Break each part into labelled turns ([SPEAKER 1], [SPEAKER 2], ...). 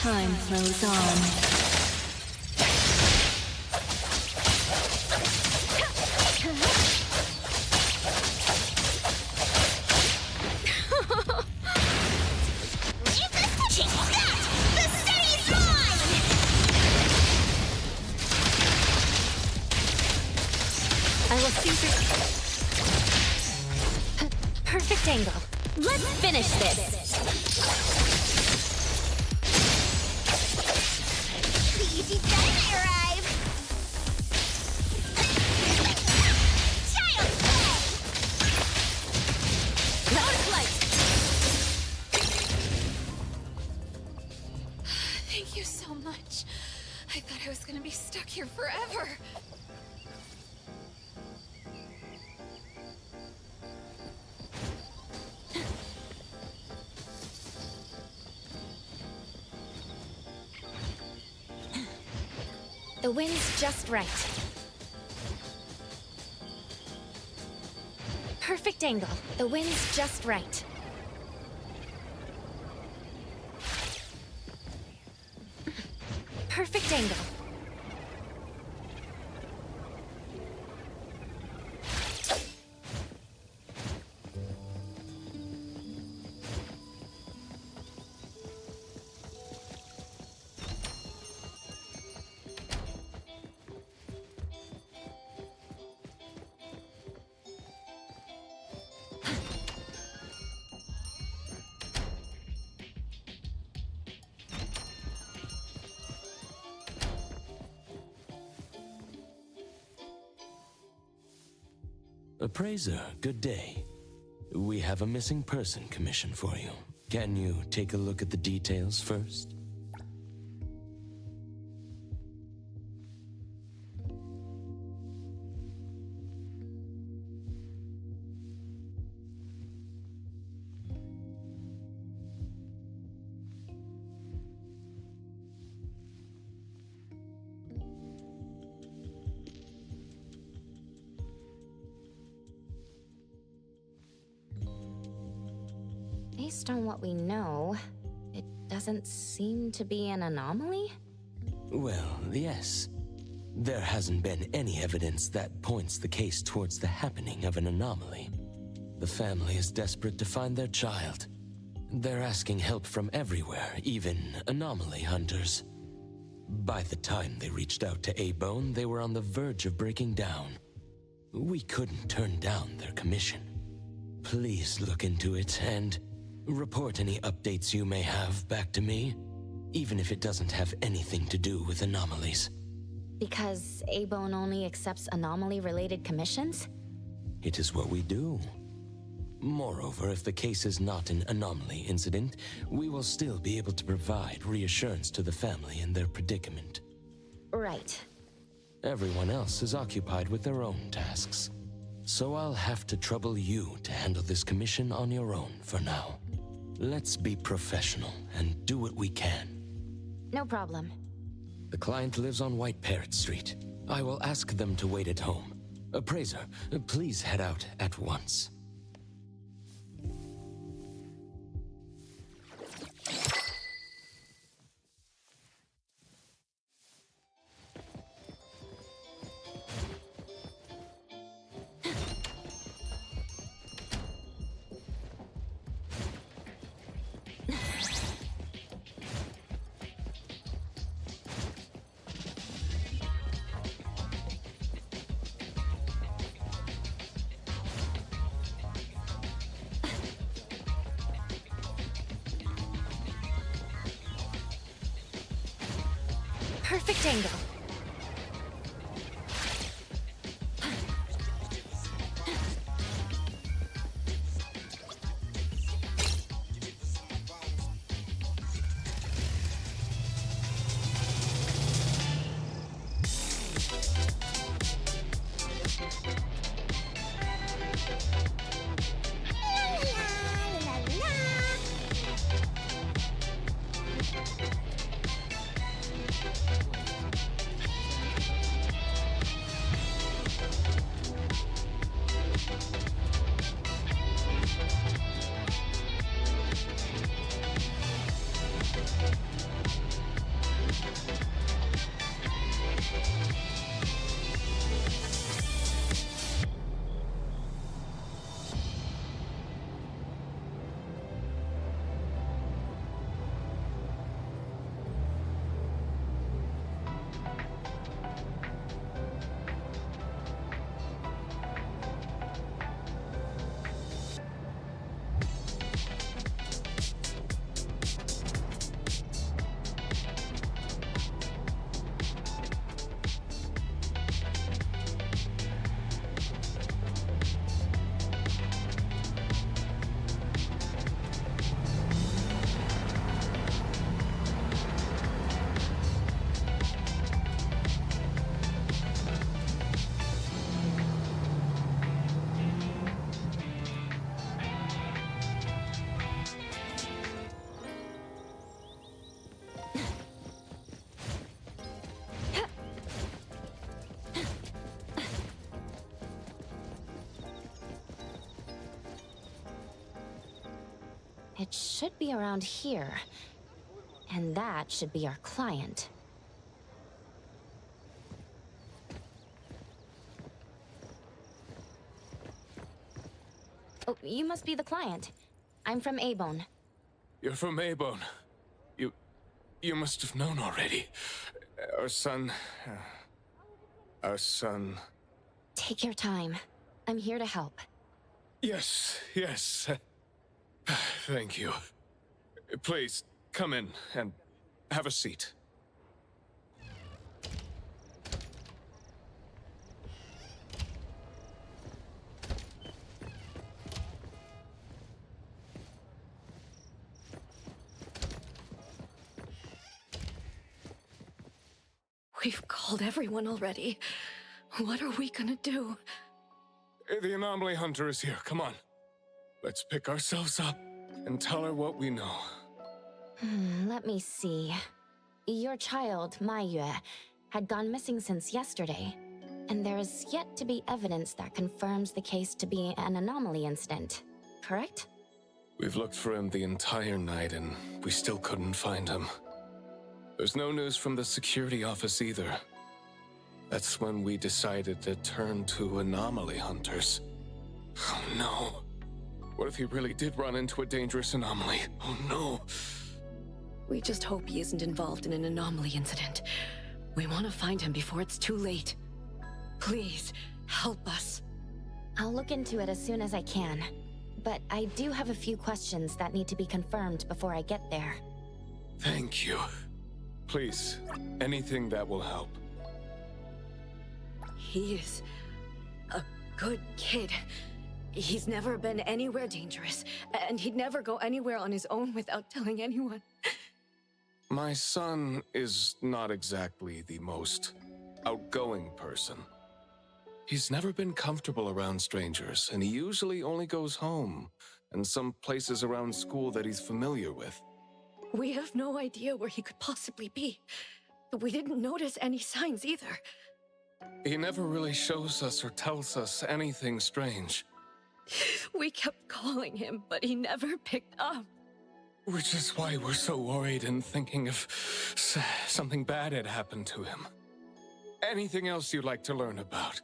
[SPEAKER 1] Time flows on.
[SPEAKER 2] I will see through. Perfect angle. Let's finish this.
[SPEAKER 3] The easy done may arrive. Child's play.
[SPEAKER 2] Loud flight.
[SPEAKER 4] Thank you so much. I thought I was gonna be stuck here forever.
[SPEAKER 2] The wind's just right. Perfect angle. The wind's just right. Perfect angle.
[SPEAKER 5] Appraiser, good day. We have a missing person commission for you. Can you take a look at the details first?
[SPEAKER 2] Based on what we know, it doesn't seem to be an anomaly?
[SPEAKER 5] Well, yes. There hasn't been any evidence that points the case towards the happening of an anomaly. The family is desperate to find their child. They're asking help from everywhere, even anomaly hunters. By the time they reached out to A-Bone, they were on the verge of breaking down. We couldn't turn down their commission. Please look into it and report any updates you may have back to me, even if it doesn't have anything to do with anomalies.
[SPEAKER 2] Because A-Bone only accepts anomaly-related commissions?
[SPEAKER 5] It is what we do. Moreover, if the case is not an anomaly incident, we will still be able to provide reassurance to the family in their predicament.
[SPEAKER 2] Right.
[SPEAKER 5] Everyone else is occupied with their own tasks. So I'll have to trouble you to handle this commission on your own for now. Let's be professional and do what we can.
[SPEAKER 2] No problem.
[SPEAKER 5] The client lives on White Parrot Street. I will ask them to wait at home. Appraiser, please head out at once.
[SPEAKER 2] Perfect angle. It should be around here. And that should be our client. Oh, you must be the client. I'm from Abone.
[SPEAKER 6] You're from Abone. You must have known already. Our son... Our son...
[SPEAKER 2] Take your time. I'm here to help.
[SPEAKER 6] Yes. Thank you. Please, come in and have a seat.
[SPEAKER 4] We've called everyone already. What are we gonna do?
[SPEAKER 6] The anomaly hunter is here. Come on. Let's pick ourselves up and tell her what we know.
[SPEAKER 2] Let me see. Your child, Maiyue, had gone missing since yesterday, and there is yet to be evidence that confirms the case to be an anomaly incident, correct?
[SPEAKER 6] We've looked for him the entire night and we still couldn't find him. There's no news from the security office either. That's when we decided to turn to anomaly hunters. Oh no. What if he really did run into a dangerous anomaly? Oh no.
[SPEAKER 4] We just hope he isn't involved in an anomaly incident. We want to find him before it's too late. Please, help us.
[SPEAKER 2] I'll look into it as soon as I can. But I do have a few questions that need to be confirmed before I get there.
[SPEAKER 6] Thank you. Please, anything that will help.
[SPEAKER 4] He is a good kid. He's never been anywhere dangerous, and he'd never go anywhere on his own without telling anyone.
[SPEAKER 6] My son is not exactly the most outgoing person. He's never been comfortable around strangers, and he usually only goes home and some places around school that he's familiar with.
[SPEAKER 4] We have no idea where he could possibly be. We didn't notice any signs either.
[SPEAKER 6] He never really shows us or tells us anything strange.
[SPEAKER 4] We kept calling him, but he never picked up.
[SPEAKER 6] Which is why we're so worried and thinking if something bad had happened to him. Anything else you'd like to learn about?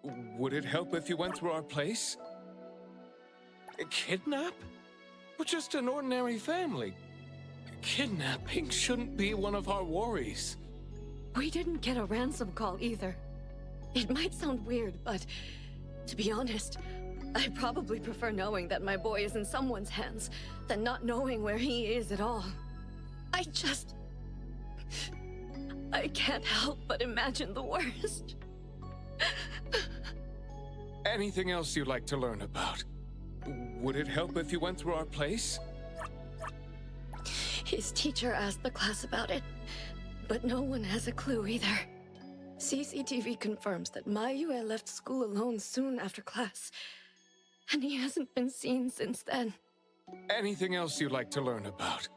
[SPEAKER 6] Would it help if you went through our place? A kidnap? We're just an ordinary family. Kidnapping shouldn't be one of our worries.
[SPEAKER 4] We didn't get a ransom call either. It might sound weird, but to be honest, I probably prefer knowing that my boy is in someone's hands than not knowing where he is at all. I can't help but imagine the worst.
[SPEAKER 6] Anything else you'd like to learn about? Would it help if you went through our place?
[SPEAKER 4] His teacher asked the class about it, but no one has a clue either. CCTV confirms that Maiyue left school alone soon after class, and he hasn't been seen since then.
[SPEAKER 6] Anything else you'd like to learn about?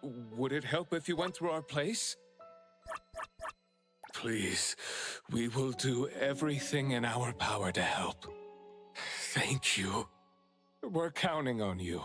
[SPEAKER 6] Would it help if you went through our place? Please, we will do everything in our power to help. Thank you. We're counting on you.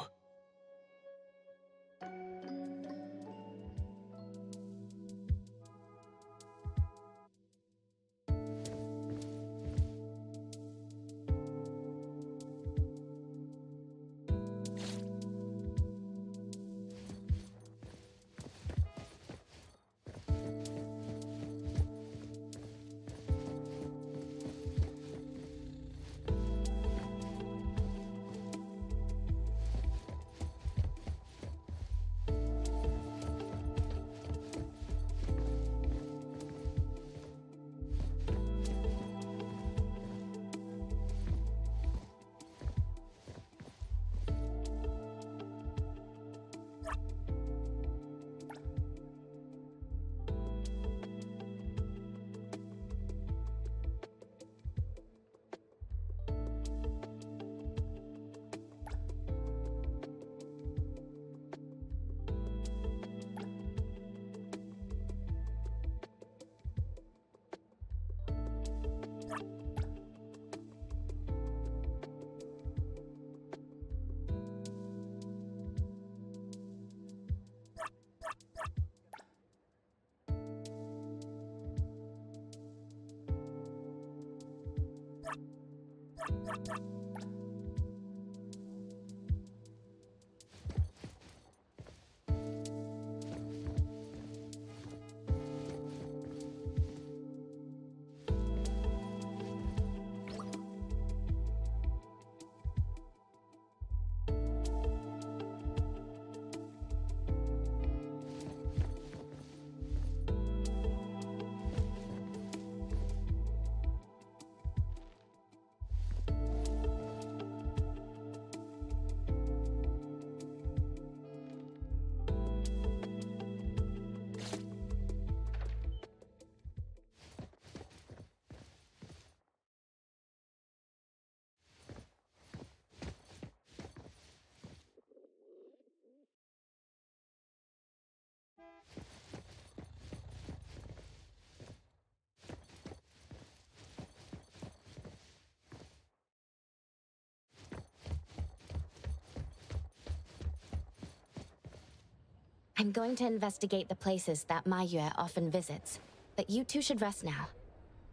[SPEAKER 2] I'm going to investigate the places that Maiyue often visits, but you two should rest now.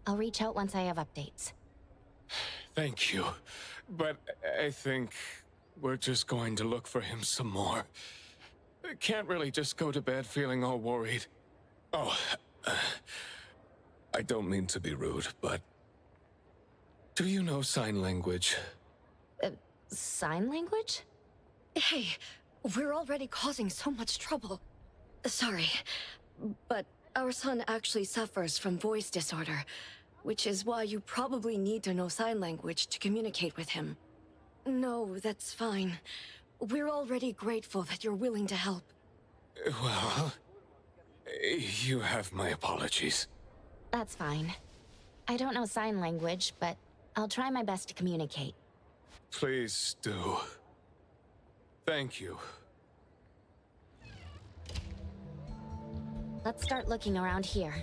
[SPEAKER 2] I'll reach out once I have updates.
[SPEAKER 6] Thank you. But I think we're just going to look for him some more. I can't really just go to bed feeling all worried. Oh, I don't mean to be rude, but do you know sign language?
[SPEAKER 2] Sign language?
[SPEAKER 4] Hey, we're already causing so much trouble. Sorry, but our son actually suffers from voice disorder, which is why you probably need to know sign language to communicate with him. No, that's fine. We're already grateful that you're willing to help.
[SPEAKER 6] Well, you have my apologies.
[SPEAKER 2] That's fine. I don't know sign language, but I'll try my best to communicate.
[SPEAKER 6] Please do. Thank you.
[SPEAKER 2] Let's start looking around here.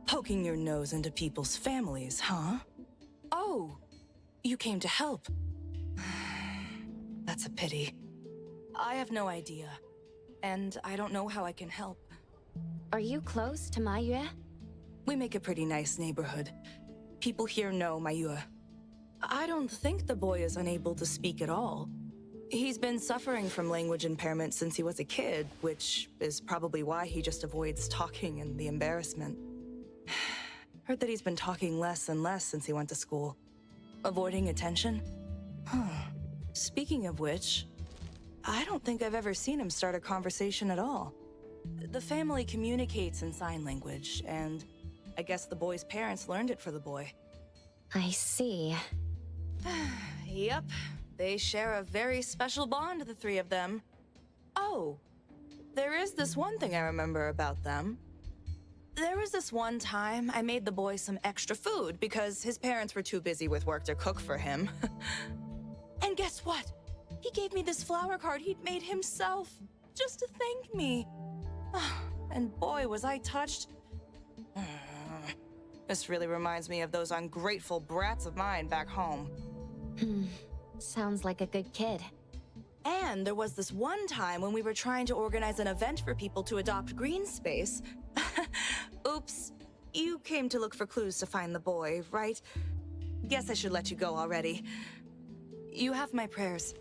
[SPEAKER 7] Poking your nose into people's families, huh? Oh, you came to help. That's a pity. I have no idea, and I don't know how I can help.
[SPEAKER 2] Are you close to Maiyue?
[SPEAKER 7] We make a pretty nice neighborhood. People here know Maiyue. I don't think the boy is unable to speak at all. He's been suffering from language impairment since he was a kid, which is probably why he just avoids talking and the embarrassment. Heard that he's been talking less and less since he went to school. Avoiding attention? Huh. Speaking of which, I don't think I've ever seen him start a conversation at all. The family communicates in sign language, and I guess the boy's parents learned it for the boy.
[SPEAKER 2] I see.
[SPEAKER 7] Yep, they share a very special bond, the three of them. Oh, there is this one thing I remember about them. There was this one time I made the boy some extra food because his parents were too busy with work to cook for him. And guess what? He gave me this flower card he'd made himself, just to thank me. And boy, was I touched. This really reminds me of those ungrateful brats of mine back home.
[SPEAKER 2] Sounds like a good kid.
[SPEAKER 7] And there was this one time when we were trying to organize an event for people to adopt green space. Oops, you came to look for clues to find the boy, right? Guess I should let you go already. You have my prayers.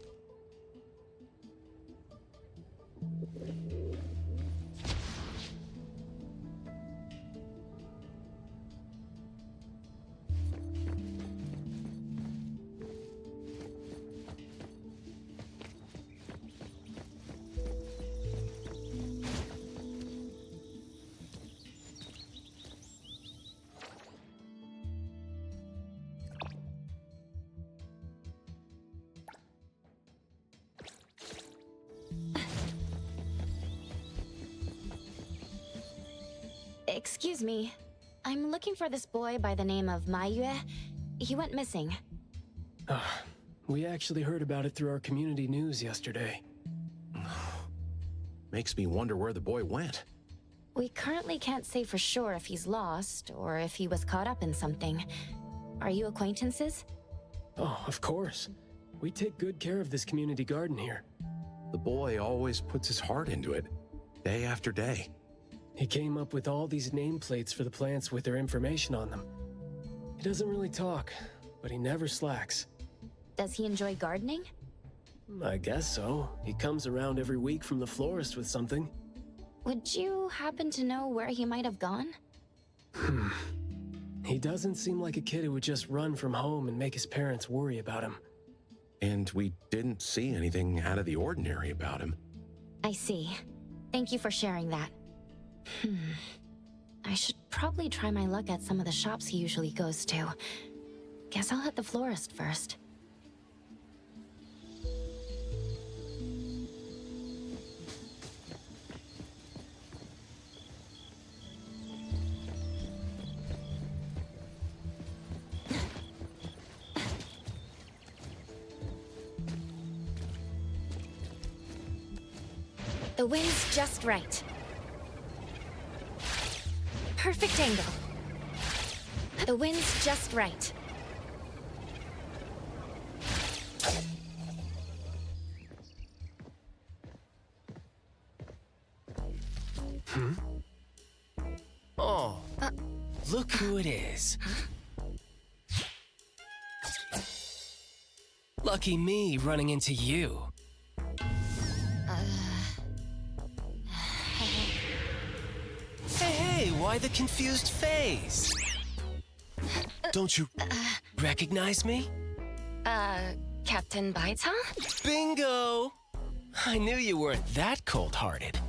[SPEAKER 2] Excuse me. I'm looking for this boy by the name of Maiyue. He went missing.
[SPEAKER 8] We actually heard about it through our community news yesterday.
[SPEAKER 9] Makes me wonder where the boy went.
[SPEAKER 2] We currently can't say for sure if he's lost or if he was caught up in something. Are you acquaintances?
[SPEAKER 8] Oh, of course. We take good care of this community garden here.
[SPEAKER 9] The boy always puts his heart into it, day after day.
[SPEAKER 8] He came up with all these nameplates for the plants with their information on them. He doesn't really talk, but he never slacks.
[SPEAKER 2] Does he enjoy gardening?
[SPEAKER 8] I guess so. He comes around every week from the florist with something.
[SPEAKER 2] Would you happen to know where he might have gone?
[SPEAKER 8] He doesn't seem like a kid who would just run from home and make his parents worry about him.
[SPEAKER 9] And we didn't see anything out of the ordinary about him.
[SPEAKER 2] I see. Thank you for sharing that. I should probably try my luck at some of the shops he usually goes to. Guess I'll hit the florist first. The wind's just right. Perfect angle. The wind's just right.
[SPEAKER 10] Oh, look who it is. Lucky me running into you. Hey, why the confused face? Don't you recognize me?
[SPEAKER 2] Captain Baicang?
[SPEAKER 10] Bingo! I knew you weren't that cold-hearted.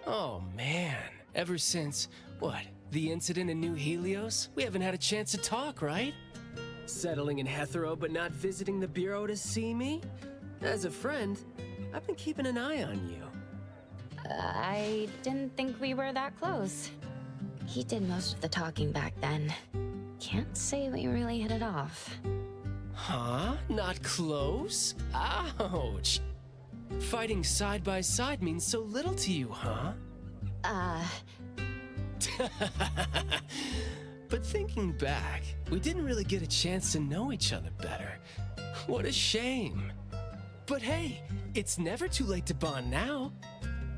[SPEAKER 10] Oh man, ever since, what, the incident in New Helios? We haven't had a chance to talk, right?
[SPEAKER 8] Settling in Hetero but not visiting the Bureau to see me? As a friend, I've been keeping an eye on you.
[SPEAKER 2] I didn't think we were that close. He did most of the talking back then. Can't say we really hit it off.
[SPEAKER 10] Huh? Not close? Ouch! Fighting side by side means so little to you, huh? But thinking back, we didn't really get a chance to know each other better. What a shame. But hey, it's never too late to bond now.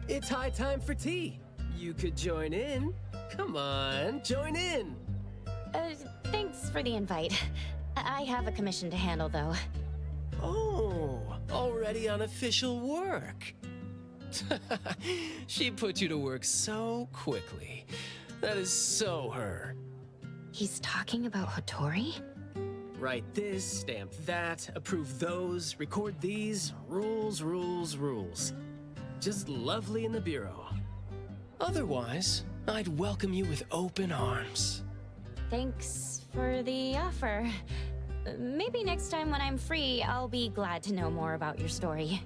[SPEAKER 8] It's high time for tea. You could join in. Come on, join in.
[SPEAKER 2] Thanks for the invite. I have a commission to handle, though.
[SPEAKER 10] Oh, already on official work. She put you to work so quickly. That is so her.
[SPEAKER 2] He's talking about Hotori?
[SPEAKER 8] Write this, stamp that, approve those, record these. Rules, rules, rules. Just lovely in the Bureau.
[SPEAKER 10] Otherwise, I'd welcome you with open arms.
[SPEAKER 2] Thanks for the offer. Maybe next time when I'm free, I'll be glad to know more about your story.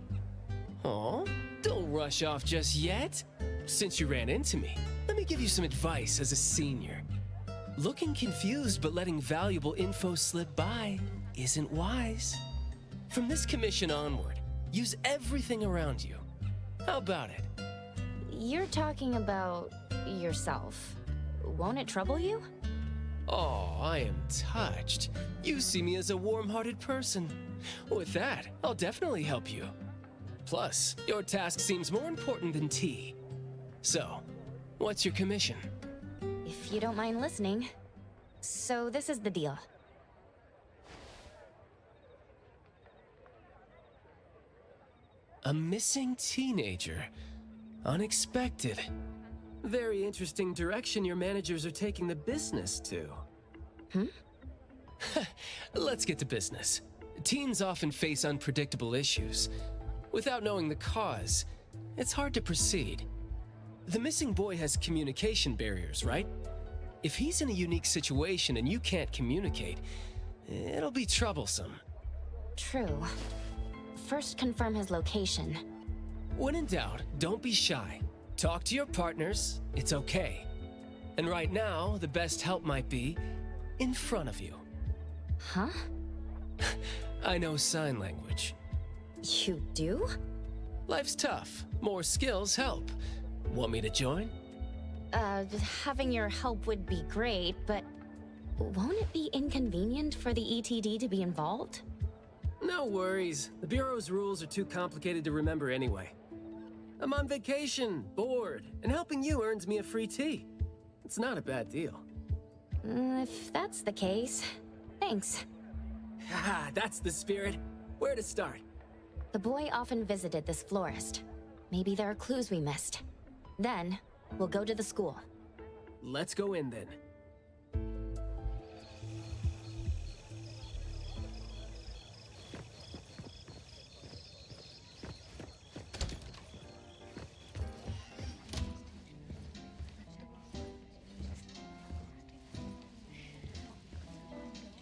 [SPEAKER 10] Aw, don't rush off just yet. Since you ran into me, let me give you some advice as a senior. Looking confused but letting valuable info slip by isn't wise. From this commission onward, use everything around you. How about it?
[SPEAKER 2] You're talking about yourself. Won't it trouble you?
[SPEAKER 10] Oh, I am touched. You see me as a warm-hearted person. With that, I'll definitely help you. Plus, your task seems more important than tea. So, what's your commission?
[SPEAKER 2] If you don't mind listening. So this is the deal.
[SPEAKER 10] A missing teenager. Unexpected.
[SPEAKER 8] Very interesting direction your managers are taking the business to.
[SPEAKER 10] Let's get to business. Teens often face unpredictable issues. Without knowing the cause, it's hard to proceed. The missing boy has communication barriers, right? If he's in a unique situation and you can't communicate, it'll be troublesome.
[SPEAKER 2] True. First confirm his location.
[SPEAKER 10] When in doubt, don't be shy. Talk to your partners, it's okay. And right now, the best help might be in front of you.
[SPEAKER 2] Huh?
[SPEAKER 10] I know sign language.
[SPEAKER 2] You do?
[SPEAKER 10] Life's tough. More skills help. Want me to join?
[SPEAKER 2] Having your help would be great, but won't it be inconvenient for the ETD to be involved?
[SPEAKER 10] No worries. The Bureau's rules are too complicated to remember anyway. I'm on vacation, bored, and helping you earns me a free tea. It's not a bad deal.
[SPEAKER 2] If that's the case, thanks.
[SPEAKER 10] Haha, that's the spirit. Where to start?
[SPEAKER 2] The boy often visited this florist. Maybe there are clues we missed. Then, we'll go to the school.
[SPEAKER 10] Let's go in then.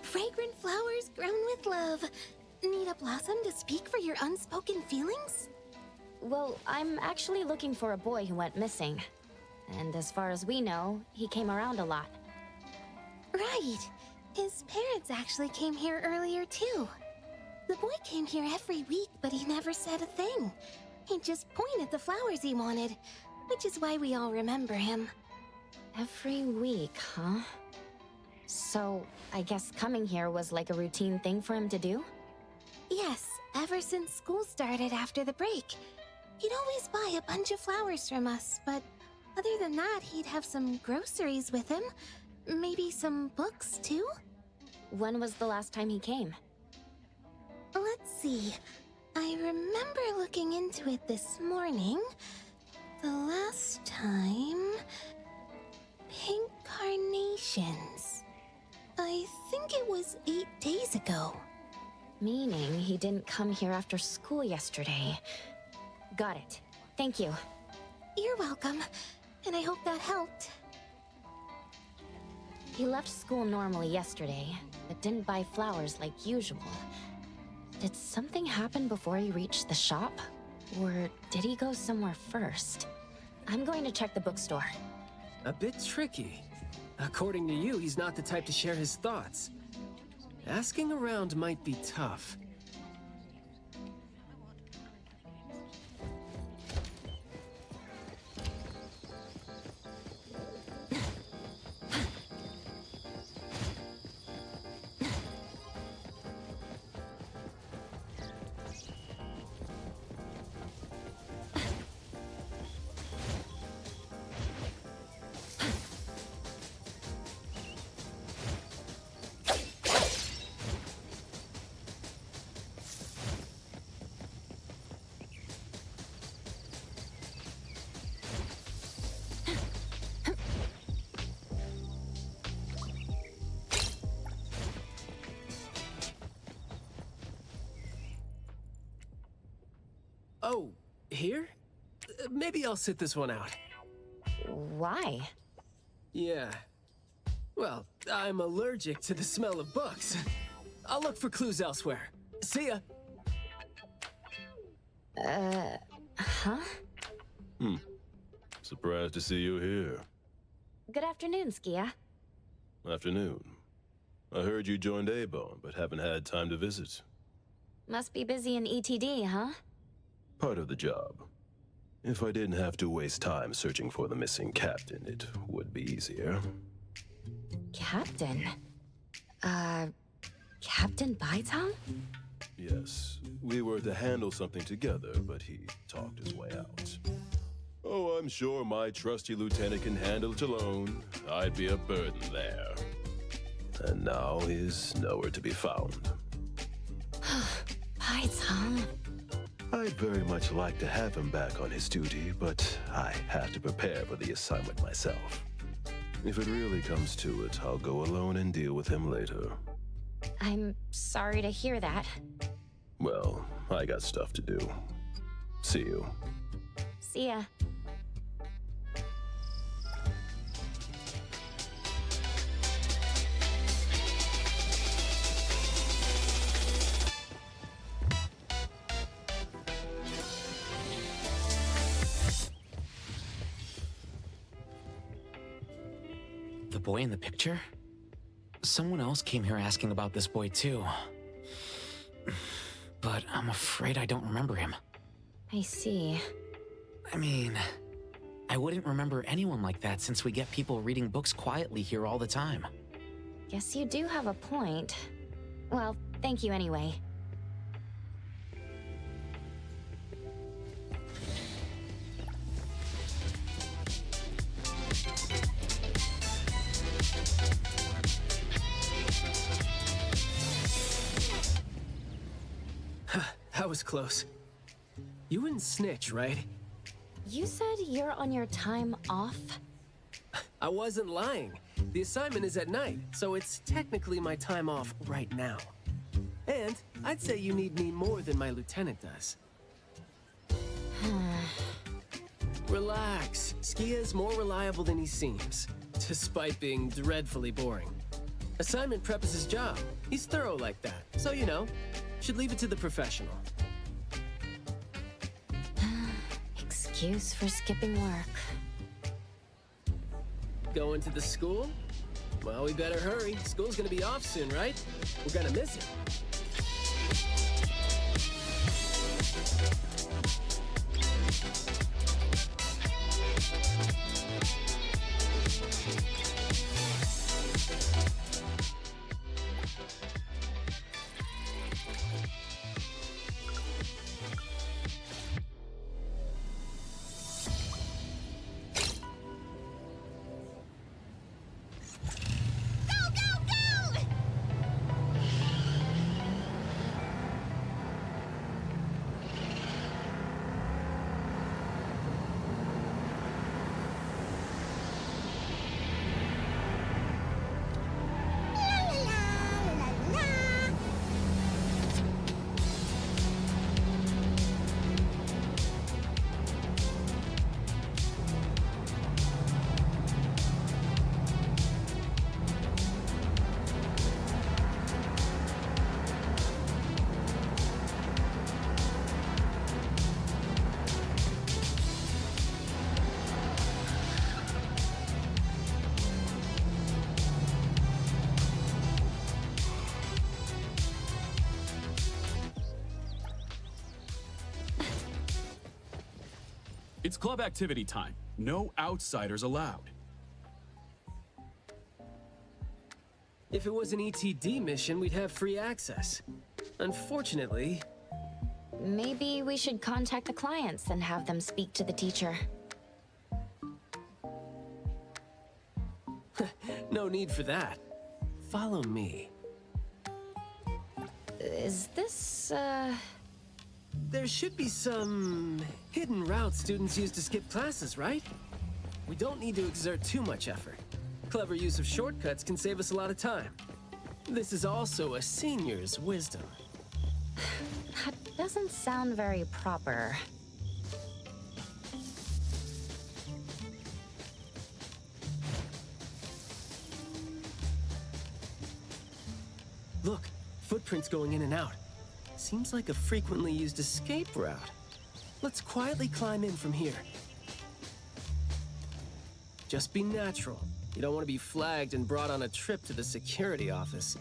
[SPEAKER 3] Fragrant flowers grown with love. Need a blossom to speak for your unspoken feelings?
[SPEAKER 2] Well, I'm actually looking for a boy who went missing. And as far as we know, he came around a lot.
[SPEAKER 3] Right. His parents actually came here earlier, too. The boy came here every week, but he never said a thing. He just pointed the flowers he wanted, which is why we all remember him.
[SPEAKER 2] Every week, huh? So, I guess coming here was like a routine thing for him to do?
[SPEAKER 3] Yes, ever since school started after the break. He'd always buy a bunch of flowers from us, but other than that, he'd have some groceries with him. Maybe some books, too?
[SPEAKER 2] When was the last time he came?
[SPEAKER 3] Let's see. I remember looking into it this morning. The last time... Pink carnations. I think it was 8 days ago.
[SPEAKER 2] Meaning he didn't come here after school yesterday. Got it. Thank you.
[SPEAKER 3] You're welcome. And I hope that helped.
[SPEAKER 2] He left school normally yesterday, but didn't buy flowers like usual. Did something happen before he reached the shop? Or did he go somewhere first? I'm going to check the bookstore.
[SPEAKER 10] A bit tricky. According to you, he's not the type to share his thoughts. Asking around might be tough. Oh, here? Maybe I'll sit this one out.
[SPEAKER 2] Why?
[SPEAKER 10] Yeah. Well, I'm allergic to the smell of books. I'll look for clues elsewhere. See ya!
[SPEAKER 2] Huh?
[SPEAKER 11] Surprised to see you here.
[SPEAKER 2] Good afternoon, Skia.
[SPEAKER 11] Afternoon. I heard you joined A-Bone, but haven't had time to visit.
[SPEAKER 2] Must be busy in ETD, huh?
[SPEAKER 11] Part of the job. If I didn't have to waste time searching for the missing captain, it would be easier.
[SPEAKER 2] Captain? Captain Baicang?
[SPEAKER 11] Yes, we were to handle something together, but he talked his way out. Oh, I'm sure my trusty lieutenant can handle it alone. I'd be a burden there. And now he's nowhere to be found.
[SPEAKER 2] Baicang.
[SPEAKER 11] I'd very much like to have him back on his duty, but I have to prepare for the assignment myself. If it really comes to it, I'll go alone and deal with him later.
[SPEAKER 2] I'm sorry to hear that.
[SPEAKER 11] Well, I got stuff to do. See you.
[SPEAKER 2] See ya.
[SPEAKER 12] The boy in the picture? Someone else came here asking about this boy too. But I'm afraid I don't remember him.
[SPEAKER 2] I see.
[SPEAKER 12] I mean, I wouldn't remember anyone like that since we get people reading books quietly here all the time.
[SPEAKER 2] Guess you do have a point. Well, thank you anyway.
[SPEAKER 8] That was close. You wouldn't snitch, right?
[SPEAKER 2] You said you're on your time off?
[SPEAKER 8] I wasn't lying. The assignment is at night, so it's technically my time off right now. And I'd say you need me more than my lieutenant does. Relax. Skia is more reliable than he seems, despite being dreadfully boring. Assignment prep is his job. He's thorough like that, so you know, should leave it to the professional.
[SPEAKER 2] Excuse for skipping work.
[SPEAKER 8] Going to the school? Well, we better hurry. School's gonna be off soon, right? We're gonna miss it.
[SPEAKER 13] It's club activity time. No outsiders allowed.
[SPEAKER 8] If it was an ETD mission, we'd have free access. Unfortunately...
[SPEAKER 2] Maybe we should contact the clients and have them speak to the teacher.
[SPEAKER 8] No need for that. Follow me.
[SPEAKER 2] Is this,
[SPEAKER 8] There should be some hidden routes students use to skip classes, right? We don't need to exert too much effort. Clever use of shortcuts can save us a lot of time. This is also a senior's wisdom.
[SPEAKER 2] That doesn't sound very proper.
[SPEAKER 8] Look, footprints going in and out. Seems like a frequently used escape route. Let's quietly climb in from here. Just be natural. You don't want to be flagged and brought on a trip to the security office.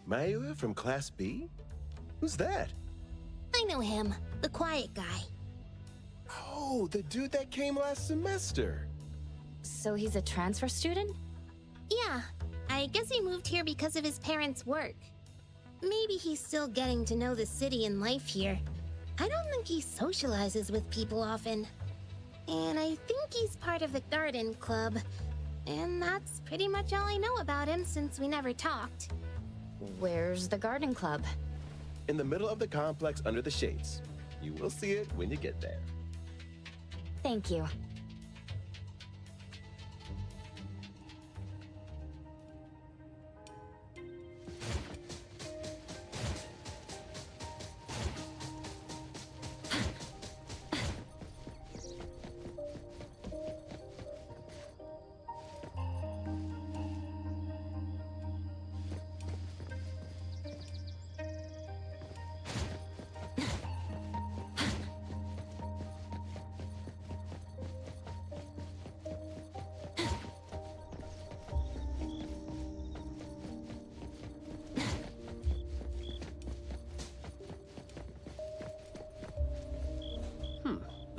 [SPEAKER 11] Mayua from Class B? Who's that?
[SPEAKER 3] I know him, the quiet guy.
[SPEAKER 11] Oh, the dude that came last semester.
[SPEAKER 2] So he's a transfer student?
[SPEAKER 3] Yeah, I guess he moved here because of his parents' work. Maybe he's still getting to know the city and life here. I don't think he socializes with people often. And I think he's part of the garden club. And that's pretty much all I know about him since we never talked.
[SPEAKER 2] Where's the garden club?
[SPEAKER 11] In the middle of the complex under the shades. You will see it when you get there.
[SPEAKER 2] Thank you.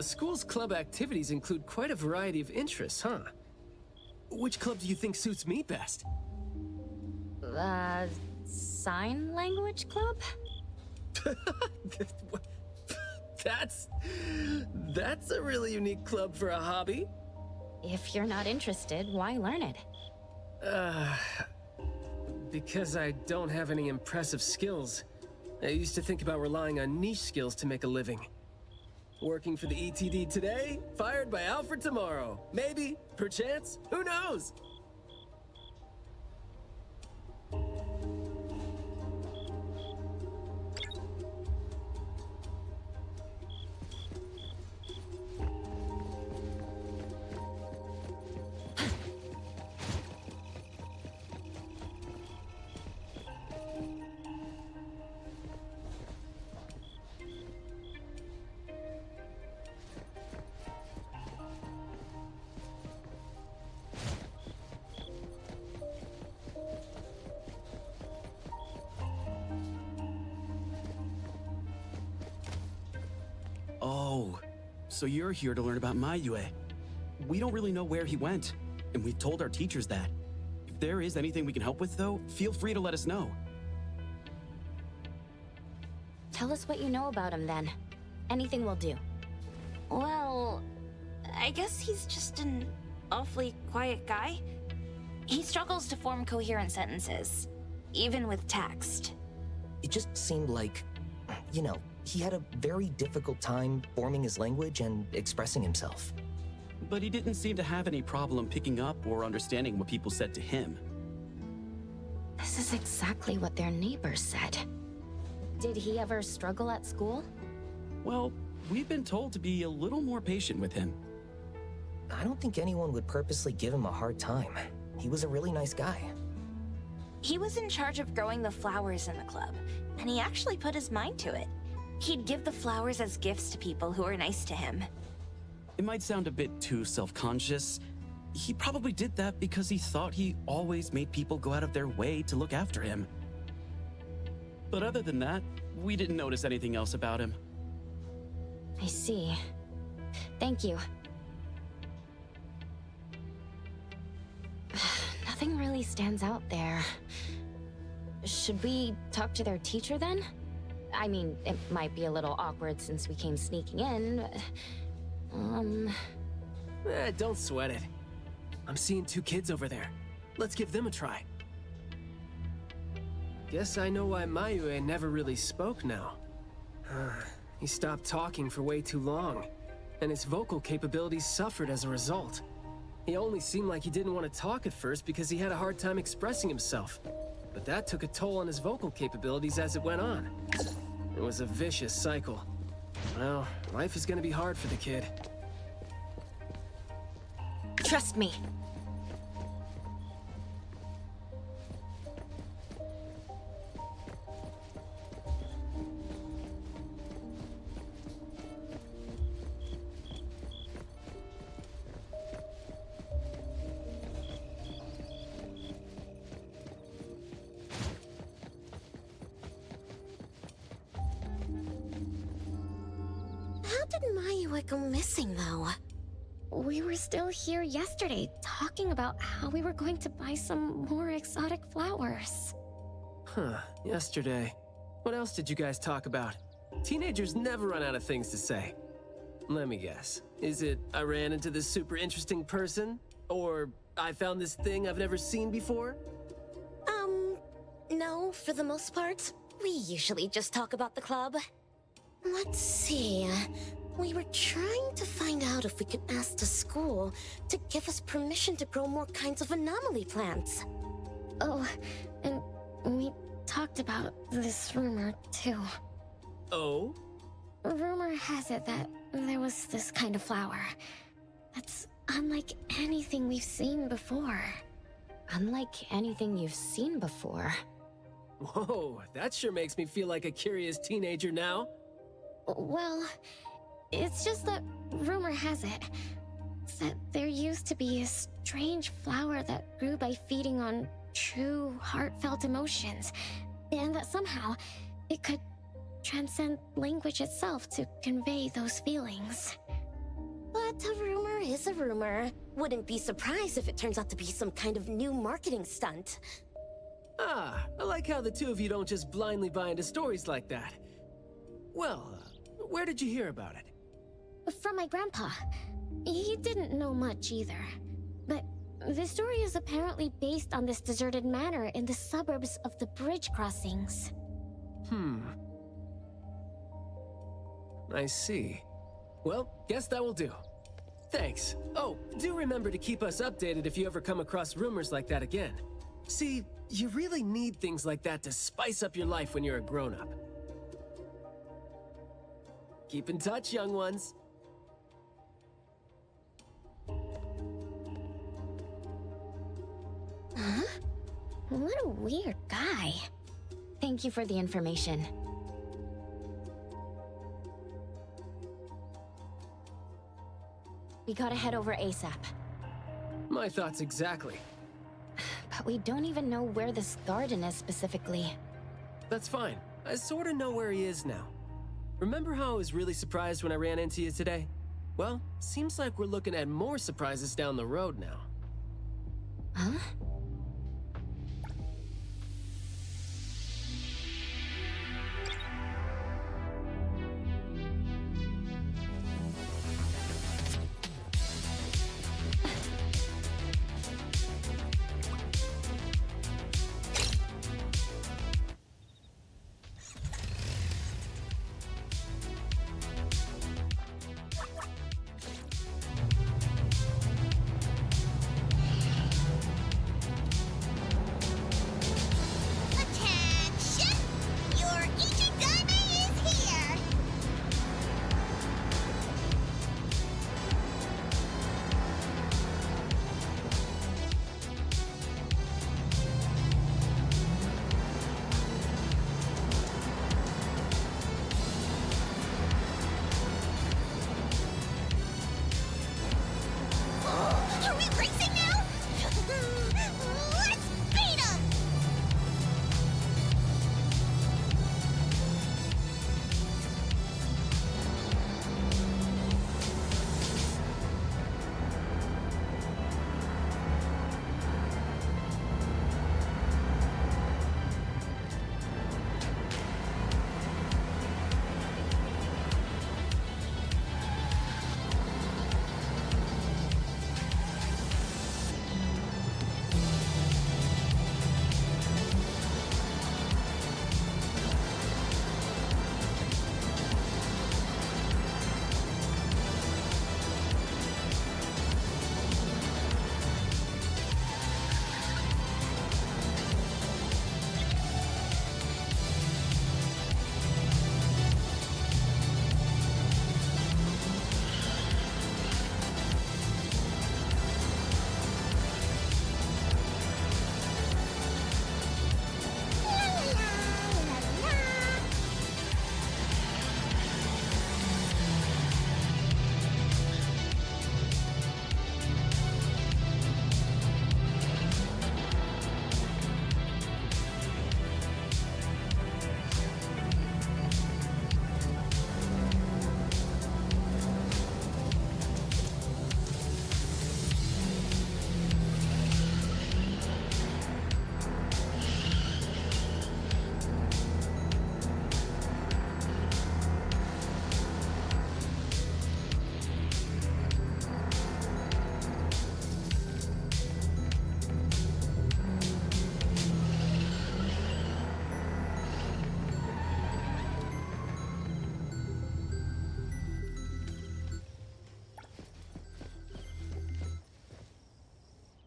[SPEAKER 8] school's club activities include quite a variety of interests, huh? Which club do you think suits me best?
[SPEAKER 2] Sign language club?
[SPEAKER 8] That's a really unique club for a hobby.
[SPEAKER 2] If you're not interested, why learn it?
[SPEAKER 8] Because I don't have any impressive skills. I used to think about relying on niche skills to make a living. Working for the ETD today, fired by Alfred tomorrow. Maybe, perchance, who knows?
[SPEAKER 13] Oh, so you're here to learn about Maiyue. We don't really know where he went, and we've told our teachers that. If there is anything we can help with, though, feel free to let us know.
[SPEAKER 2] Tell us what you know about him, then. Anything will do.
[SPEAKER 14] Well, I guess he's just an awfully quiet guy. He struggles to form coherent sentences, even with text.
[SPEAKER 15] It just seemed like, you know, he had a very difficult time forming his language and expressing himself.
[SPEAKER 13] But he didn't seem to have any problem picking up or understanding what people said to him.
[SPEAKER 2] This is exactly what their neighbors said. Did he ever struggle at school?
[SPEAKER 13] Well, we've been told to be a little more patient with him.
[SPEAKER 15] I don't think anyone would purposely give him a hard time. He was a really nice guy.
[SPEAKER 14] He was in charge of growing the flowers in the club, and he actually put his mind to it. He'd give the flowers as gifts to people who were nice to him.
[SPEAKER 13] It might sound a bit too self-conscious. He probably did that because he thought he always made people go out of their way to look after him. But other than that, we didn't notice anything else about him.
[SPEAKER 2] I see. Thank you. Nothing really stands out there. Should we talk to their teacher then? I mean, it might be a little awkward since we came sneaking in, but...
[SPEAKER 8] Don't sweat it. I'm seeing two kids over there. Let's give them a try. Guess I know why Maiyue never really spoke now. He stopped talking for way too long, and his vocal capabilities suffered as a result. He only seemed like he didn't want to talk at first because he had a hard time expressing himself. But that took a toll on his vocal capabilities as it went on. It was a vicious cycle. Well, life is gonna be hard for the kid.
[SPEAKER 2] Trust me.
[SPEAKER 3] How did Maiyue go missing, though? We were still here yesterday, talking about how we were going to buy some more exotic flowers.
[SPEAKER 8] Yesterday. What else did you guys talk about? Teenagers never run out of things to say. Let me guess. Is it, I ran into this super interesting person? Or, I found this thing I've never seen before?
[SPEAKER 3] No, for the most part. We usually just talk about the club. Let's see. We were trying to find out if we could ask the school to give us permission to grow more kinds of anomaly plants. Oh, and we talked about this rumor, too.
[SPEAKER 8] Oh?
[SPEAKER 3] Rumor has it that there was this kind of flower that's unlike anything we've seen before.
[SPEAKER 2] Unlike anything you've seen before.
[SPEAKER 8] Whoa, that sure makes me feel like a curious teenager now.
[SPEAKER 3] Well, it's just that rumor has it that there used to be a strange flower that grew by feeding on true, heartfelt emotions, and that somehow it could transcend language itself to convey those feelings. But a rumor is a rumor. Wouldn't be surprised if it turns out to be some kind of new marketing stunt.
[SPEAKER 8] Ah, I like how the two of you don't just blindly buy into stories like that. Well, where did you hear about it?
[SPEAKER 3] From my grandpa. He didn't know much either. But the story is apparently based on this deserted manor in the suburbs of the bridge crossings.
[SPEAKER 8] I see. Well, guess that will do. Thanks. Oh, do remember to keep us updated if you ever come across rumors like that again. See, you really need things like that to spice up your life when you're a grown-up. Keep in touch, young ones.
[SPEAKER 3] Huh? What a weird guy.
[SPEAKER 2] Thank you for the information. We gotta head over ASAP.
[SPEAKER 8] My thoughts exactly.
[SPEAKER 2] But we don't even know where this garden is specifically.
[SPEAKER 8] That's fine. I sorta know where he is now. Remember how I was really surprised when I ran into you today? Well, seems like we're looking at more surprises down the road now.
[SPEAKER 2] Huh?
[SPEAKER 16] Attention! Your Ichigame is here! Are we racing now? Let's beat 'em!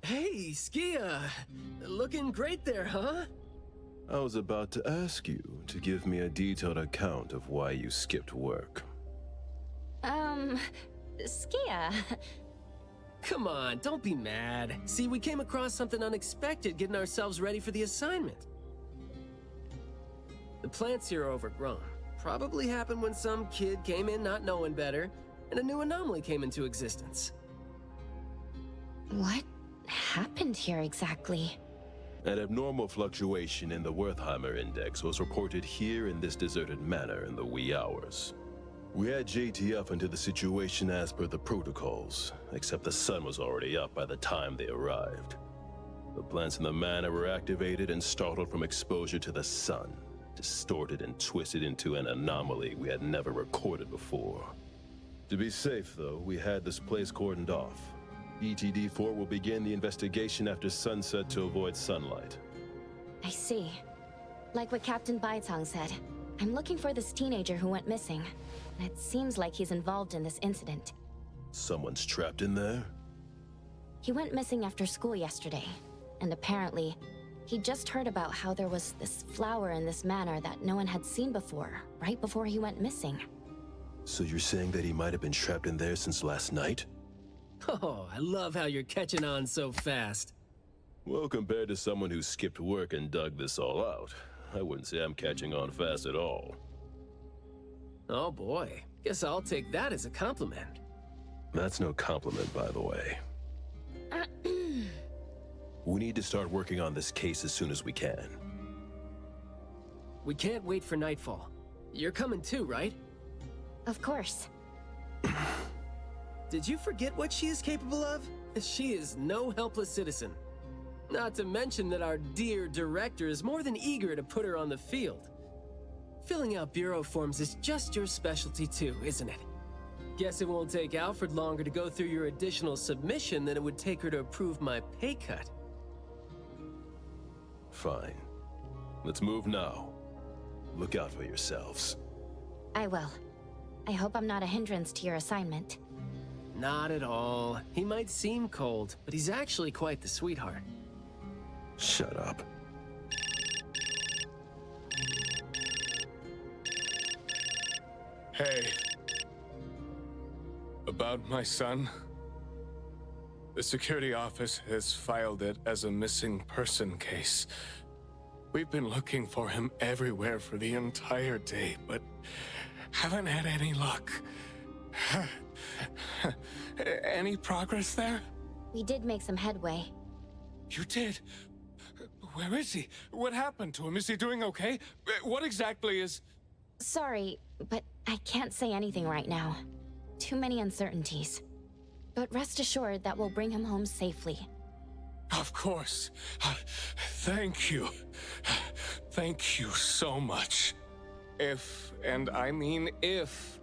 [SPEAKER 8] Hey, Skia! Looking great there, huh?
[SPEAKER 11] I was about to ask you to give me a detailed account of why you skipped work.
[SPEAKER 2] Skia.
[SPEAKER 8] Come on, don't be mad. See, we came across something unexpected getting ourselves ready for the assignment. The plants here are overgrown. Probably happened when some kid came in not knowing better, and a new anomaly came into existence.
[SPEAKER 2] What happened here exactly?
[SPEAKER 11] An abnormal fluctuation in the Wertheimer index was reported here in this deserted manor in the wee hours. We had JT up into the situation as per the protocols, except the sun was already up by the time they arrived. The plants in the manor were activated and startled from exposure to the sun, distorted and twisted into an anomaly we had never recorded before. To be safe, though, we had this place cordoned off. ETD-4 will begin the investigation after sunset to avoid sunlight.
[SPEAKER 2] I see. Like what Captain Baicang said, I'm looking for this teenager who went missing. And it seems like he's involved in this incident.
[SPEAKER 11] Someone's trapped in there?
[SPEAKER 2] He went missing after school yesterday, and apparently, he just heard about how there was this flower in this manor that no one had seen before, right before he went missing.
[SPEAKER 11] So you're saying that he might have been trapped in there since last night?
[SPEAKER 8] Oh, I love how you're catching on so fast.
[SPEAKER 11] Well, compared to someone who skipped work and dug this all out, I wouldn't say I'm catching on fast at all.
[SPEAKER 8] Oh boy, guess I'll take that as a compliment.
[SPEAKER 11] That's no compliment, by the way. We need to start working on this case as soon as we can.
[SPEAKER 8] We can't wait for nightfall. You're coming too, right?
[SPEAKER 2] Of course.
[SPEAKER 8] Did you forget what she is capable of? She is no helpless citizen. Not to mention that our dear director is more than eager to put her on the field. Filling out bureau forms is just your specialty too, isn't it? Guess it won't take Alfred longer to go through your additional submission than it would take her to approve my pay cut.
[SPEAKER 11] Fine. Let's move now. Look out for yourselves.
[SPEAKER 2] I will. I hope I'm not a hindrance to your assignment.
[SPEAKER 8] Not at all. He might seem cold, but he's actually quite the sweetheart.
[SPEAKER 11] Shut up.
[SPEAKER 6] Hey. About my son? The security office has filed it as a missing person case. We've been looking for him everywhere for the entire day, but haven't had any luck. Any progress there?
[SPEAKER 2] We did make some headway.
[SPEAKER 6] You did? Where is he? What happened to him? Is he doing okay? What exactly is...
[SPEAKER 2] Sorry, but I can't say anything right now. Too many uncertainties. But rest assured that we'll bring him home safely.
[SPEAKER 6] Of course. Thank you. Thank you so much. If, and I mean if,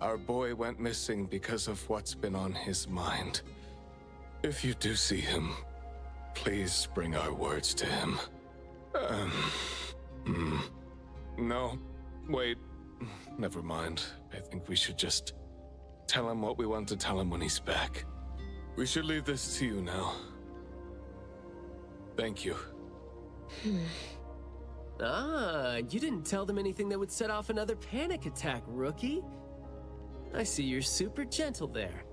[SPEAKER 6] our boy went missing because of what's been on his mind. If you do see him, please bring our words to him. No, wait. Never mind. I think we should just tell him what we want to tell him when he's back. We should leave this to you now. Thank you.
[SPEAKER 8] You didn't tell them anything that would set off another panic attack, rookie. I see you're super gentle there.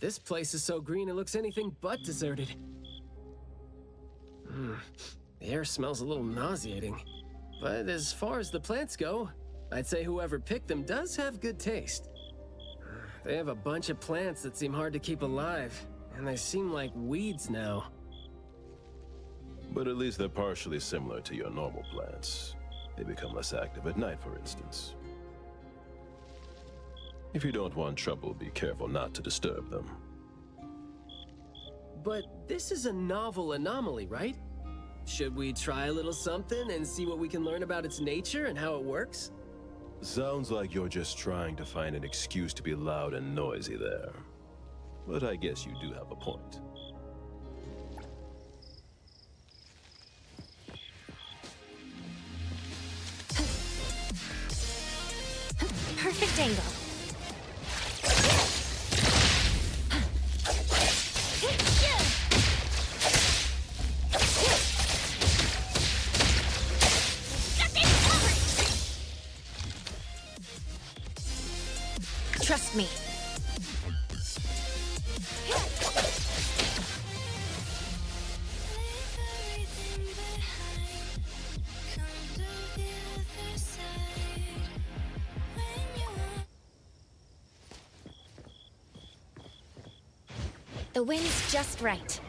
[SPEAKER 8] This place is so green it looks anything but deserted. The air smells a little nauseating. But as far as the plants go, I'd say whoever picked them does have good taste. They have a bunch of plants that seem hard to keep alive, and they seem like weeds now.
[SPEAKER 11] But at least they're partially similar to your normal plants. They become less active at night, for instance. If you don't want trouble, be careful not to disturb them.
[SPEAKER 8] But this is a novel anomaly, right? Should we try a little something and see what we can learn about its nature and how it works?
[SPEAKER 11] Sounds like you're just trying to find an excuse to be loud and noisy there. But I guess you do have a point.
[SPEAKER 2] Perfect angle. Trust me. The wind's just right.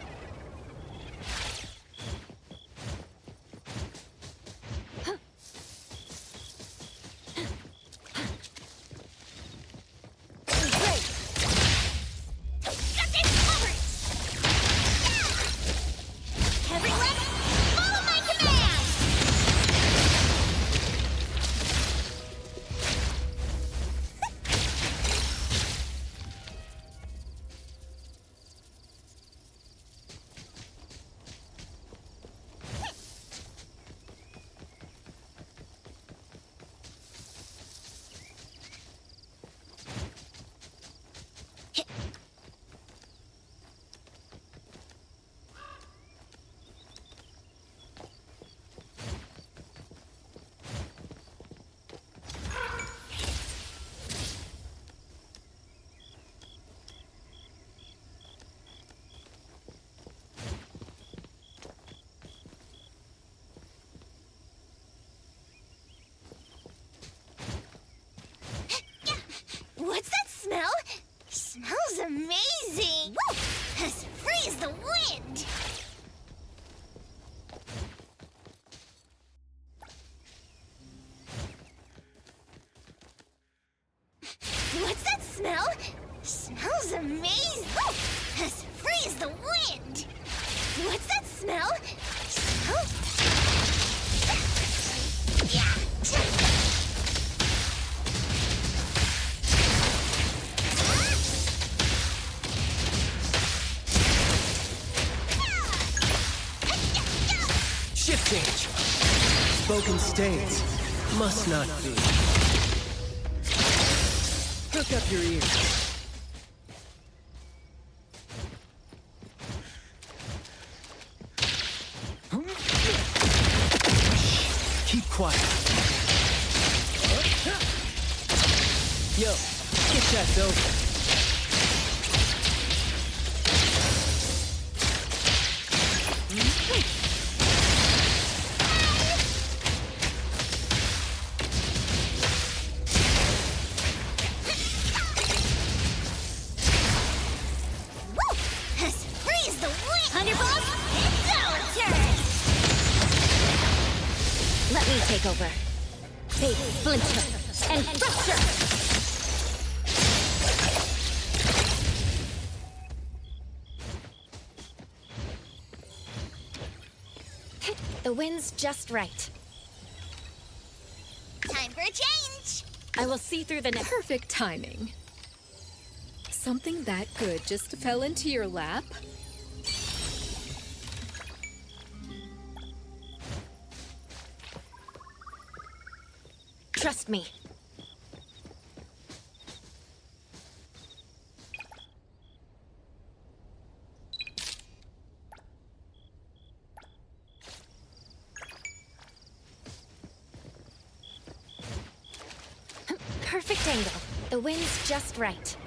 [SPEAKER 16] What's that smell? Smells amazing! Woo! As free as the wind! What's that smell? Smells amazing! Woo! As free as the wind! What's that smell? Smells... Yeah!
[SPEAKER 8] Shift change. Spoken states must not be. Hook up your ears. Keep quiet. Yo, get that over.
[SPEAKER 2] Take over. Big splinter and fracture! The wind's just right.
[SPEAKER 16] Time for a change!
[SPEAKER 2] I will see through the net.
[SPEAKER 1] Perfect timing. Something that good just fell into your lap?
[SPEAKER 2] Trust me. Perfect angle. The wind's just right.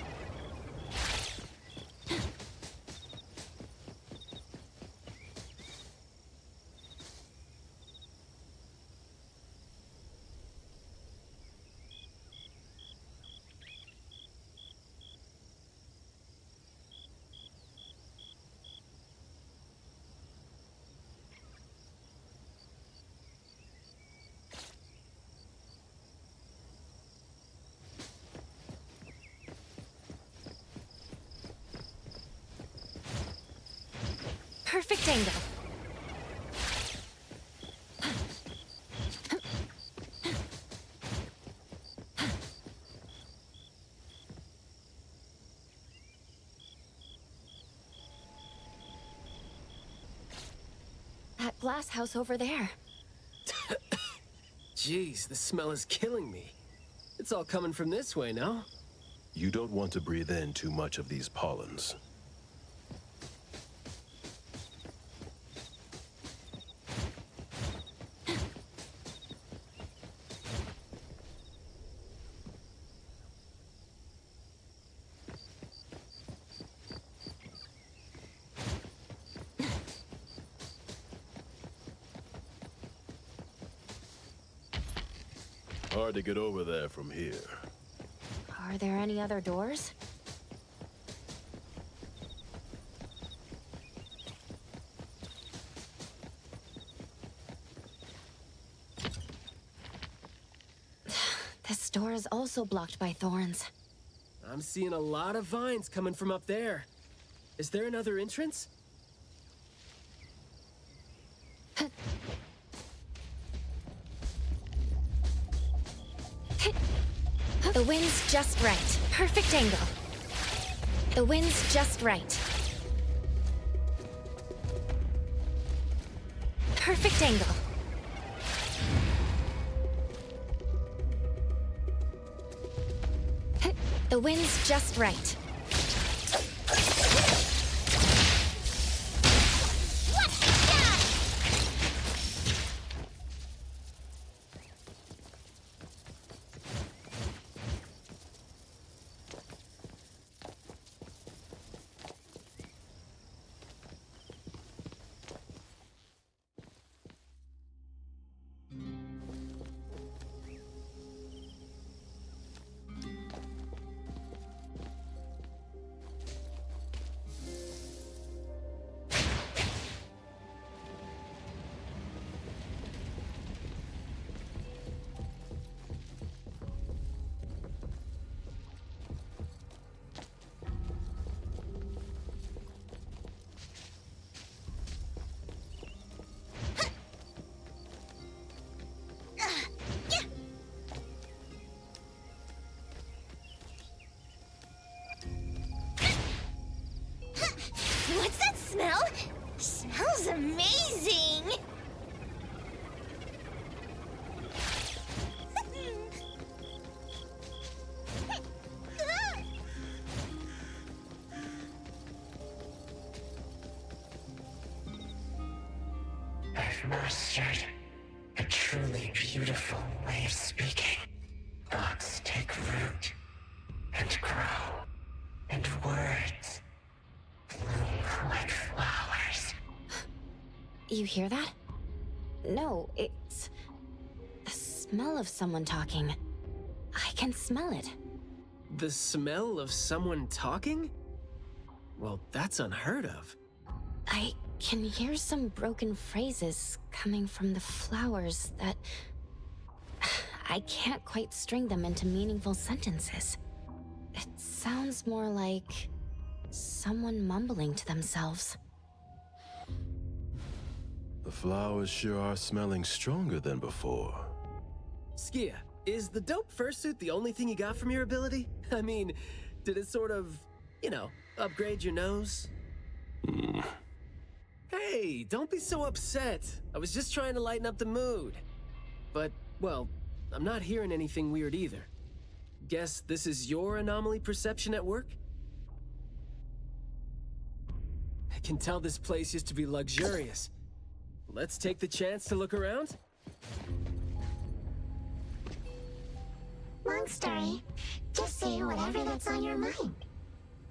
[SPEAKER 2] Perfect angle. That glass house over there.
[SPEAKER 8] Jeez, the smell is killing me. It's all coming from this way, no?
[SPEAKER 11] You don't want to breathe in too much of these pollens. Hard to get over there from here.
[SPEAKER 2] Are there any other doors? This door is also blocked by thorns.
[SPEAKER 8] I'm seeing a lot of vines coming from up there. Is there another entrance?
[SPEAKER 2] The wind's just right. Perfect angle. The wind's just right. Perfect angle. The wind's just right.
[SPEAKER 17] mastered a truly beautiful way of speaking. Thoughts take root and grow, and words bloom like flowers.
[SPEAKER 2] You hear that? No, it's the smell of someone talking. I can smell it.
[SPEAKER 8] The smell of someone talking? Well, that's unheard of.
[SPEAKER 2] I can hear some broken phrases coming from the flowers that... I can't quite string them into meaningful sentences. It sounds more like someone mumbling to themselves.
[SPEAKER 11] The flowers sure are smelling stronger than before.
[SPEAKER 8] Skia, is the dope fursuit the only thing you got from your ability? I mean, did it sort of, upgrade your nose? Hey, don't be so upset. I was just trying to lighten up the mood. But, well, I'm not hearing anything weird either. Guess this is your anomaly perception at work? I can tell this place used to be luxurious. Let's take the chance to look around.
[SPEAKER 16] Long story. Just say whatever that's on your mind.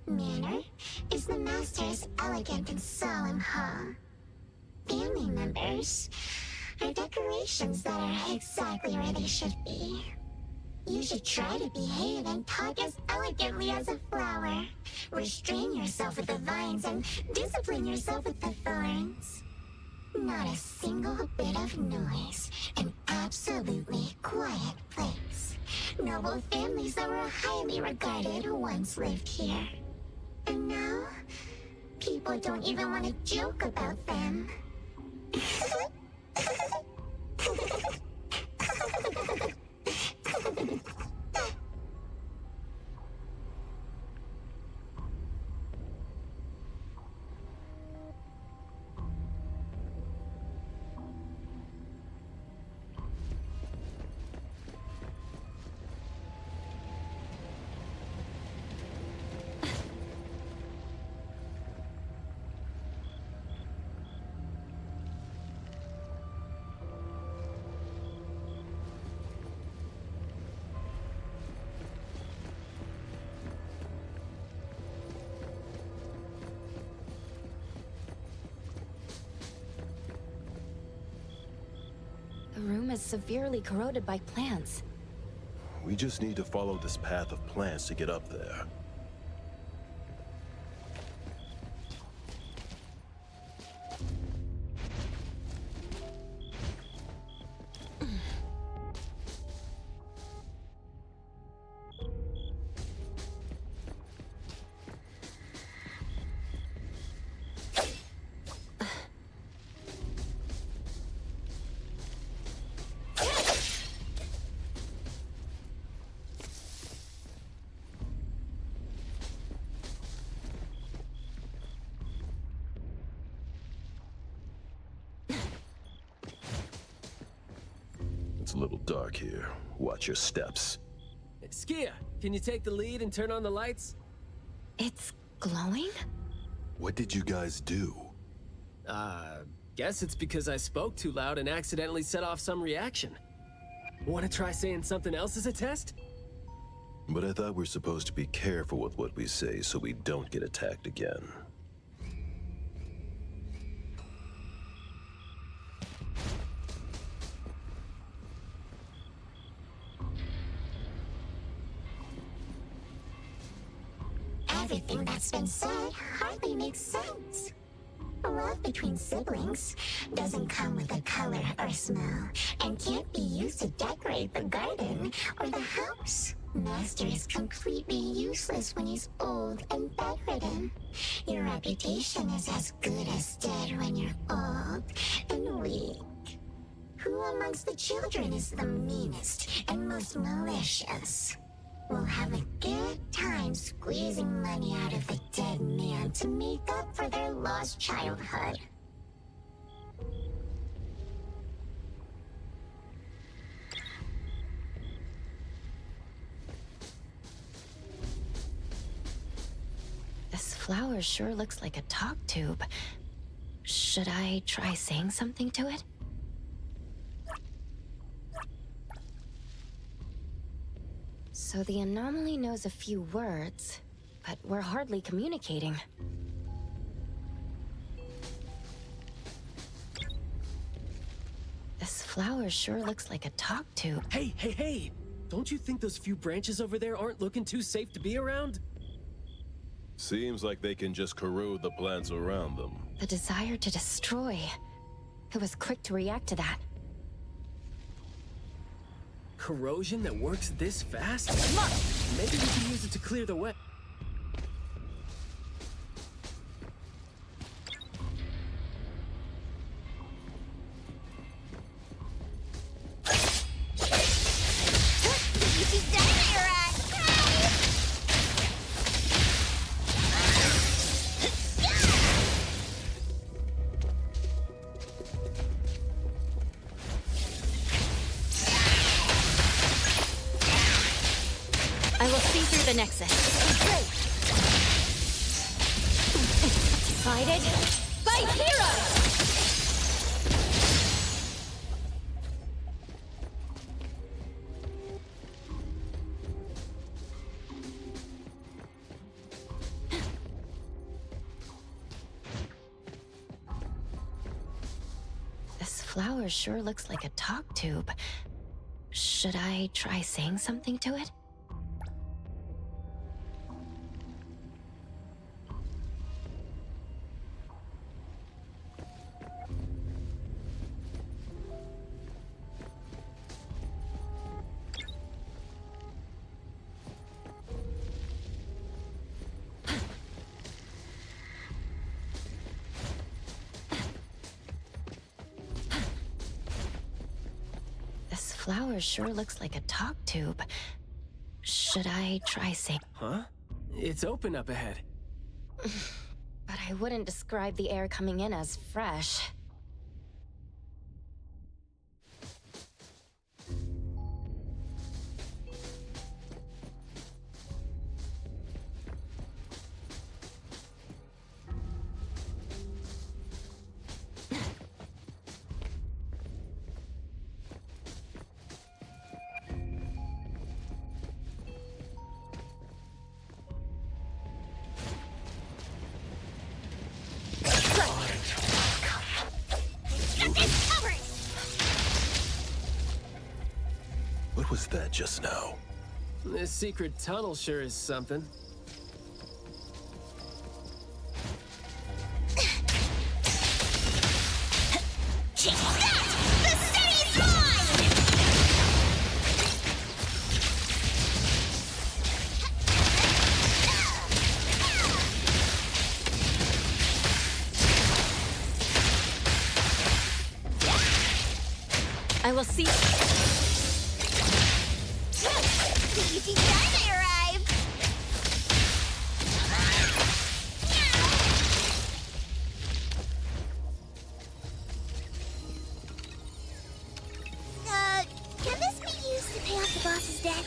[SPEAKER 16] Manner is the master's elegant and solemn hall. Family members are decorations that are exactly where they should be. You should try to behave and talk as elegantly as a flower. Restrain yourself with the vines and discipline yourself with the thorns. Not a single bit of noise. An absolutely quiet place. Noble families that were highly regarded once lived here. And now, people don't even want to joke about them.
[SPEAKER 2] The room is severely corroded by plants.
[SPEAKER 11] We just need to follow this path of plants to get up there. It's a little dark here. Watch your steps.
[SPEAKER 8] Skia, can you take the lead and turn on the lights?
[SPEAKER 2] It's glowing?
[SPEAKER 11] What did you guys do?
[SPEAKER 8] Guess it's because I spoke too loud and accidentally set off some reaction. Want to try saying something else as a test?
[SPEAKER 11] But I thought we're supposed to be careful with what we say so we don't get attacked again.
[SPEAKER 16] Everything that's been said hardly makes sense. Love between siblings doesn't come with a color or smell, and can't be used to decorate the garden or the house. Master is completely useless when he's old and bedridden. Your reputation is as good as dead when you're old and weak. Who amongst the children is the meanest and most malicious? We'll have a good time squeezing money out of the dead man to make up for their lost childhood.
[SPEAKER 2] This flower sure looks like a talk tube. Should I try saying something to it? So the anomaly knows a few words, but we're hardly communicating. This flower sure looks like a talk tube.
[SPEAKER 8] Hey, hey, hey! Don't you think those few branches over there aren't looking too safe to be around?
[SPEAKER 11] Seems like they can just corrode the plants around them.
[SPEAKER 2] The desire to destroy. It was quick to react to that.
[SPEAKER 8] Corrosion that works this fast? Maybe we can use it to clear the way.
[SPEAKER 2] I will see through the nexus. Decided? Fight heroes! This flower sure looks like a talk tube. Should I try saying something to it? Flower sure looks like a talk tube. Should I try saying...
[SPEAKER 8] Huh? It's open up ahead.
[SPEAKER 2] But I wouldn't describe the air coming in as fresh.
[SPEAKER 11] What was that just now?
[SPEAKER 8] This secret tunnel sure is something.
[SPEAKER 16] Check that! The city's mine!
[SPEAKER 2] I will see...
[SPEAKER 16] Easy done, arrived! Can this be used to pay off the boss's debt?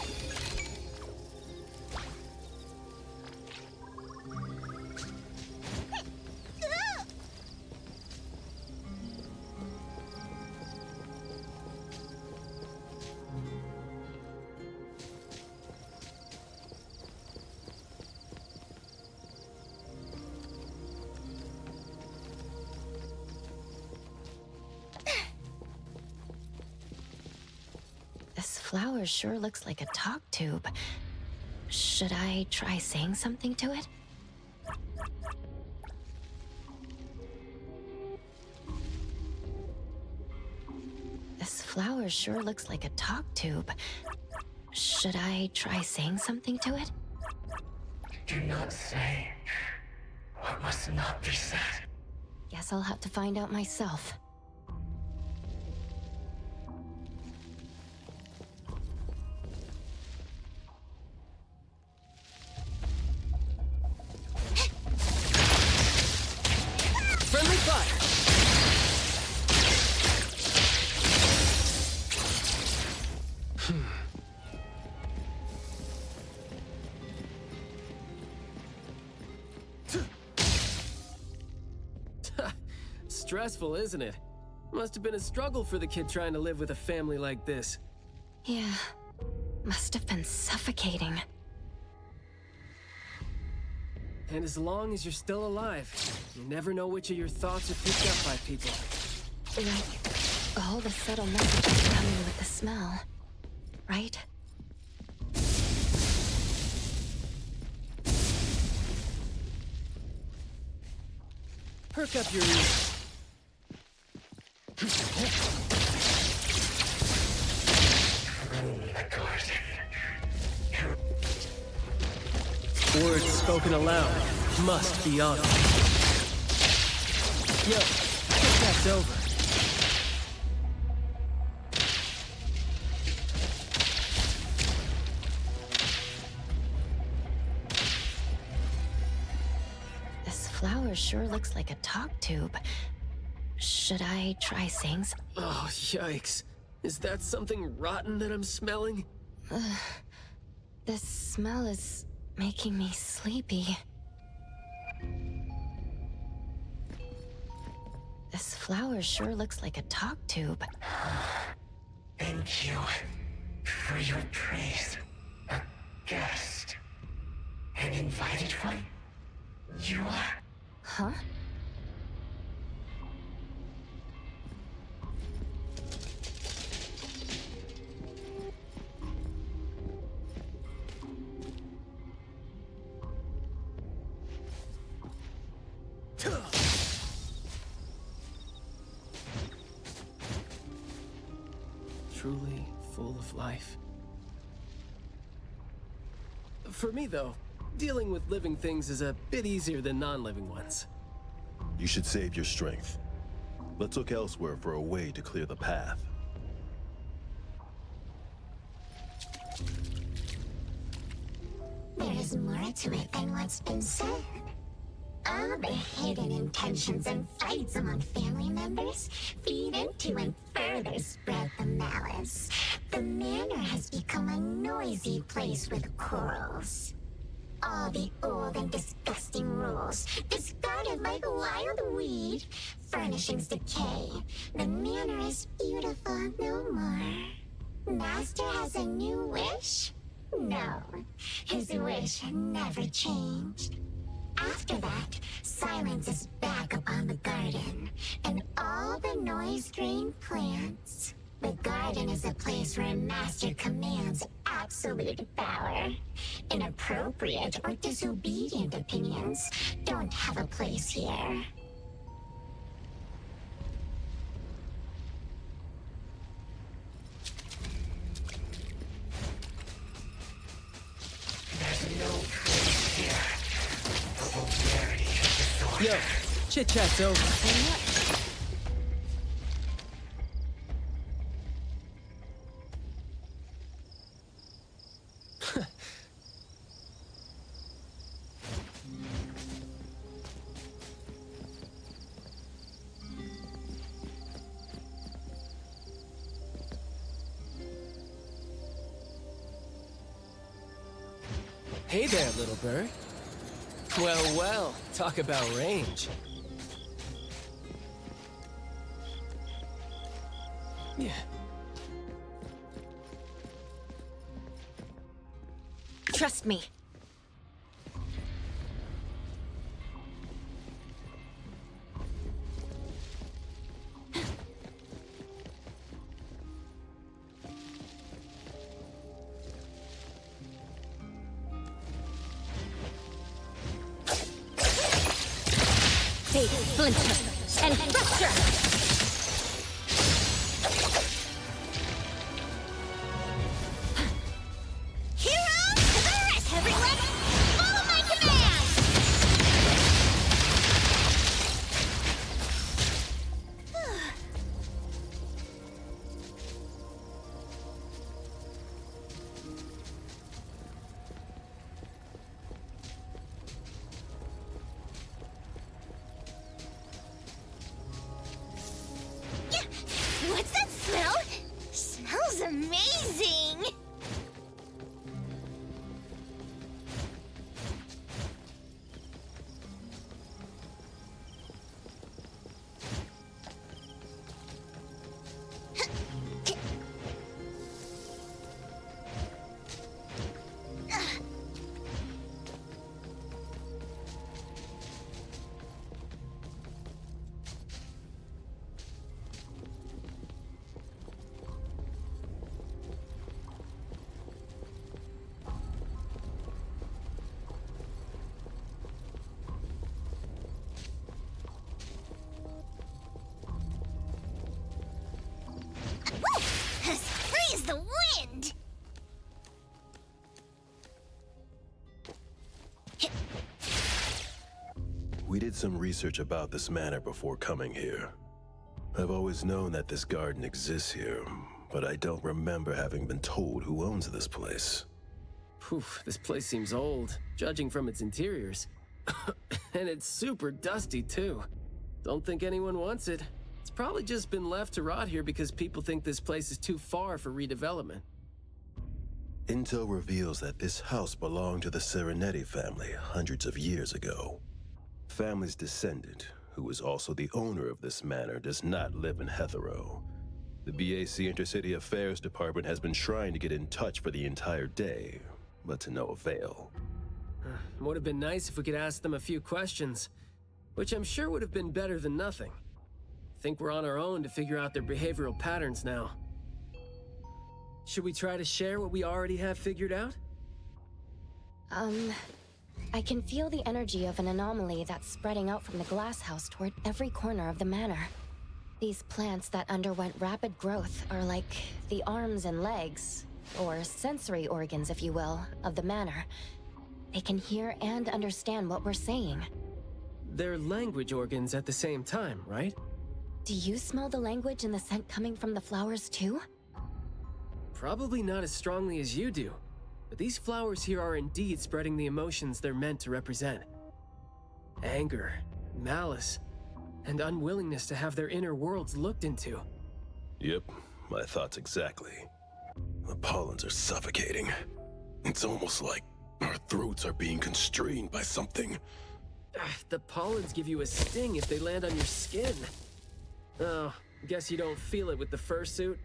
[SPEAKER 2] This flower sure looks like a talk tube. Should I try saying something to it? This flower sure looks like a talk tube. Should I try saying something to it?
[SPEAKER 17] Do not say what must not be said.
[SPEAKER 2] Guess I'll have to find out myself.
[SPEAKER 8] Friendly fire! Stressful, isn't it? Must have been a struggle for the kid trying to live with a family like this.
[SPEAKER 2] Yeah. Must have been suffocating.
[SPEAKER 8] And as long as you're still alive, you never know which of your thoughts are picked up by people.
[SPEAKER 2] Like, all the subtle messages coming with the smell, right?
[SPEAKER 8] Perk up your ears. Words spoken aloud must be honored. Yo, that's over.
[SPEAKER 2] This flower sure looks like a talk tube. Should I try saying something?
[SPEAKER 8] Oh, yikes. Is that something rotten that I'm smelling?
[SPEAKER 2] This smell is making me sleepy. This flower sure looks like a talk tube.
[SPEAKER 17] Thank you for your praise. A guest. An invited one? You are?
[SPEAKER 2] Huh?
[SPEAKER 8] Truly full of life. For me, though, dealing with living things is a bit easier than non-living ones.
[SPEAKER 11] You should save your strength. Let's look elsewhere for a way to clear the path.
[SPEAKER 16] There is more to it than what's been said. All the hidden intentions and fights among family members feed into and further spread the malice. The manor has become a noisy place with quarrels. All the old and disgusting rules, discarded like wild weed. Furnishings decay. The manor is beautiful no more. Master has a new wish? No, his wish never changed. After that, silence is back upon the garden, and all the noise-drained plants. The garden is a place where Master commands absolute power. Inappropriate or disobedient opinions don't have a place here.
[SPEAKER 17] There's no place here. The vulgarity of the sword.
[SPEAKER 8] Yo, chit-chat's over. Hey there, little bird. Well, well, talk about range. Yeah.
[SPEAKER 2] Trust me. Take splinter and fracture!
[SPEAKER 16] wind.
[SPEAKER 11] We did some research about this manor before coming here. I've always known that this garden exists here, but I don't remember having been told who owns this place.
[SPEAKER 8] Poof, this place seems old, judging from its interiors. And it's super dusty, too. Don't think anyone wants it. It's probably just been left to rot here because people think this place is too far for redevelopment.
[SPEAKER 11] Intel reveals that this house belonged to the Serenetti family hundreds of years ago. Family's descendant, who is also the owner of this manor, does not live in Heathrow. The BAC Intercity Affairs Department has been trying to get in touch for the entire day, but to no avail.
[SPEAKER 8] Would have been nice if we could ask them a few questions, which I'm sure would have been better than nothing. Think we're on our own to figure out their behavioral patterns now. Should we try to share what we already have figured out?
[SPEAKER 2] I can feel the energy of an anomaly that's spreading out from the glass house toward every corner of the manor. These plants that underwent rapid growth are like the arms and legs, or sensory organs, if you will, of the manor. They can hear and understand what we're saying.
[SPEAKER 8] They're language organs at the same time, right?
[SPEAKER 2] Do you smell the language and the scent coming from the flowers too?
[SPEAKER 8] Probably not as strongly as you do, but these flowers here are indeed spreading the emotions they're meant to represent. Anger, malice, and unwillingness to have their inner worlds looked into.
[SPEAKER 11] Yep, my thoughts exactly. The pollens are suffocating. It's almost like our throats are being constrained by something.
[SPEAKER 8] The pollens give you a sting if they land on your skin. Oh, guess you don't feel it with the fursuit?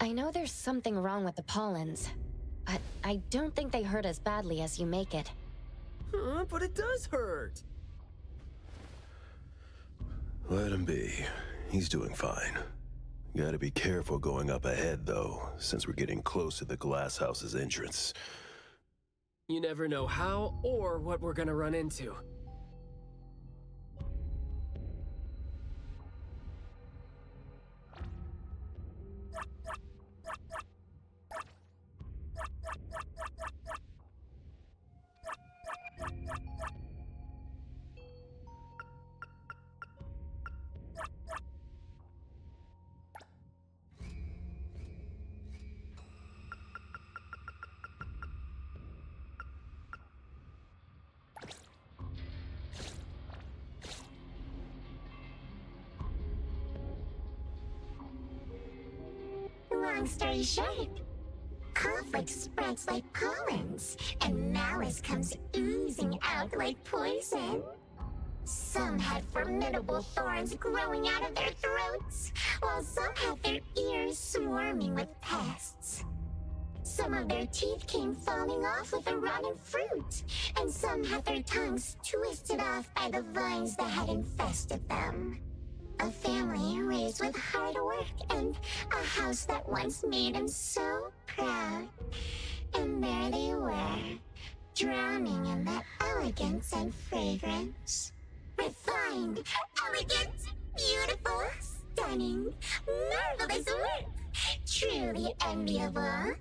[SPEAKER 2] I know there's something wrong with the pollens, but I don't think they hurt as badly as you make it.
[SPEAKER 8] But it does hurt!
[SPEAKER 11] Let him be. He's doing fine. Gotta be careful going up ahead, though, since we're getting close to the glass house's entrance.
[SPEAKER 8] You never know how or what we're gonna run into.
[SPEAKER 16] Long story short, conflict spreads like pollens, and malice comes oozing out like poison. Some had formidable thorns growing out of their throats, while some had their ears swarming with pests. Some of their teeth came falling off with the rotten fruit, and some had their tongues twisted off by the vines that had infested them. A family raised with hard work and a house that once made him so proud. And there they were, drowning in that elegance and fragrance. Refined, elegant, beautiful, stunning, marvelous work. Truly enviable.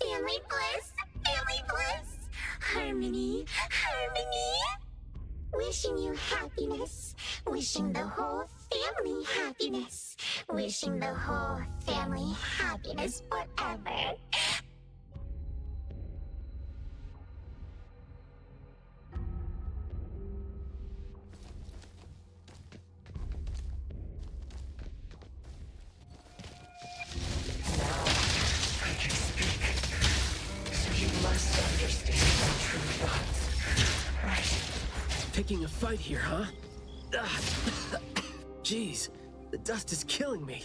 [SPEAKER 16] Family bliss, family bliss. Harmony, harmony. Wishing you happiness. Wishing the whole family happiness. Wishing the whole family happiness forever.
[SPEAKER 17] I can speak. So you must understand my true thoughts, right?
[SPEAKER 8] Picking a fight here, huh? Jeez, the dust is killing me.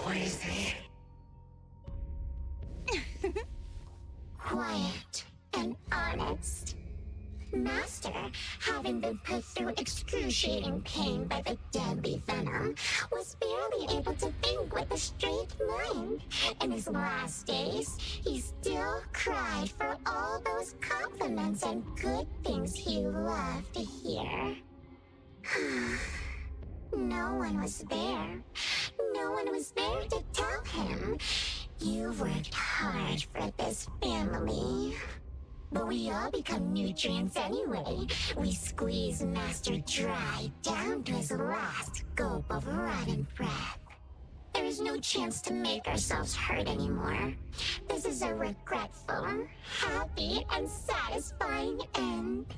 [SPEAKER 17] Noisy.
[SPEAKER 16] Quiet and honest. Master, having been put through excruciating pain by the deadly venom, was barely able to think with a straight mind. In his last days, he still cried for all those compliments and good things he loved to hear. No one was there. No one was there to tell him. You've worked hard for this family. But we all become nutrients anyway. We squeeze Master dry down to his last gulp of rotten breath. There is no chance to make ourselves hurt anymore. This is a regretful, happy, and satisfying end.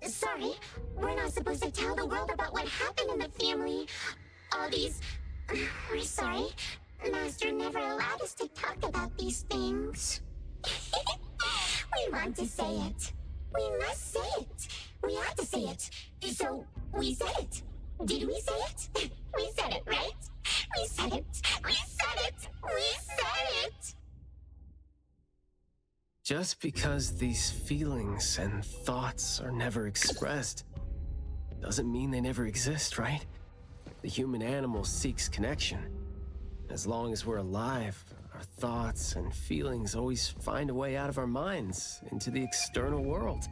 [SPEAKER 16] Sorry, we're not supposed to tell the world about what happened in the family. All these... We're sorry. Master never allowed us to talk about these things. We want to say it. We must say it. We have to say it. So, we said it. Did we say it? We said it, right? We said it. We said it. We said it.
[SPEAKER 8] Just because these feelings and thoughts are never expressed doesn't mean they never exist, right? The human animal seeks connection. As long as we're alive, our thoughts and feelings always find a way out of our minds into the external world.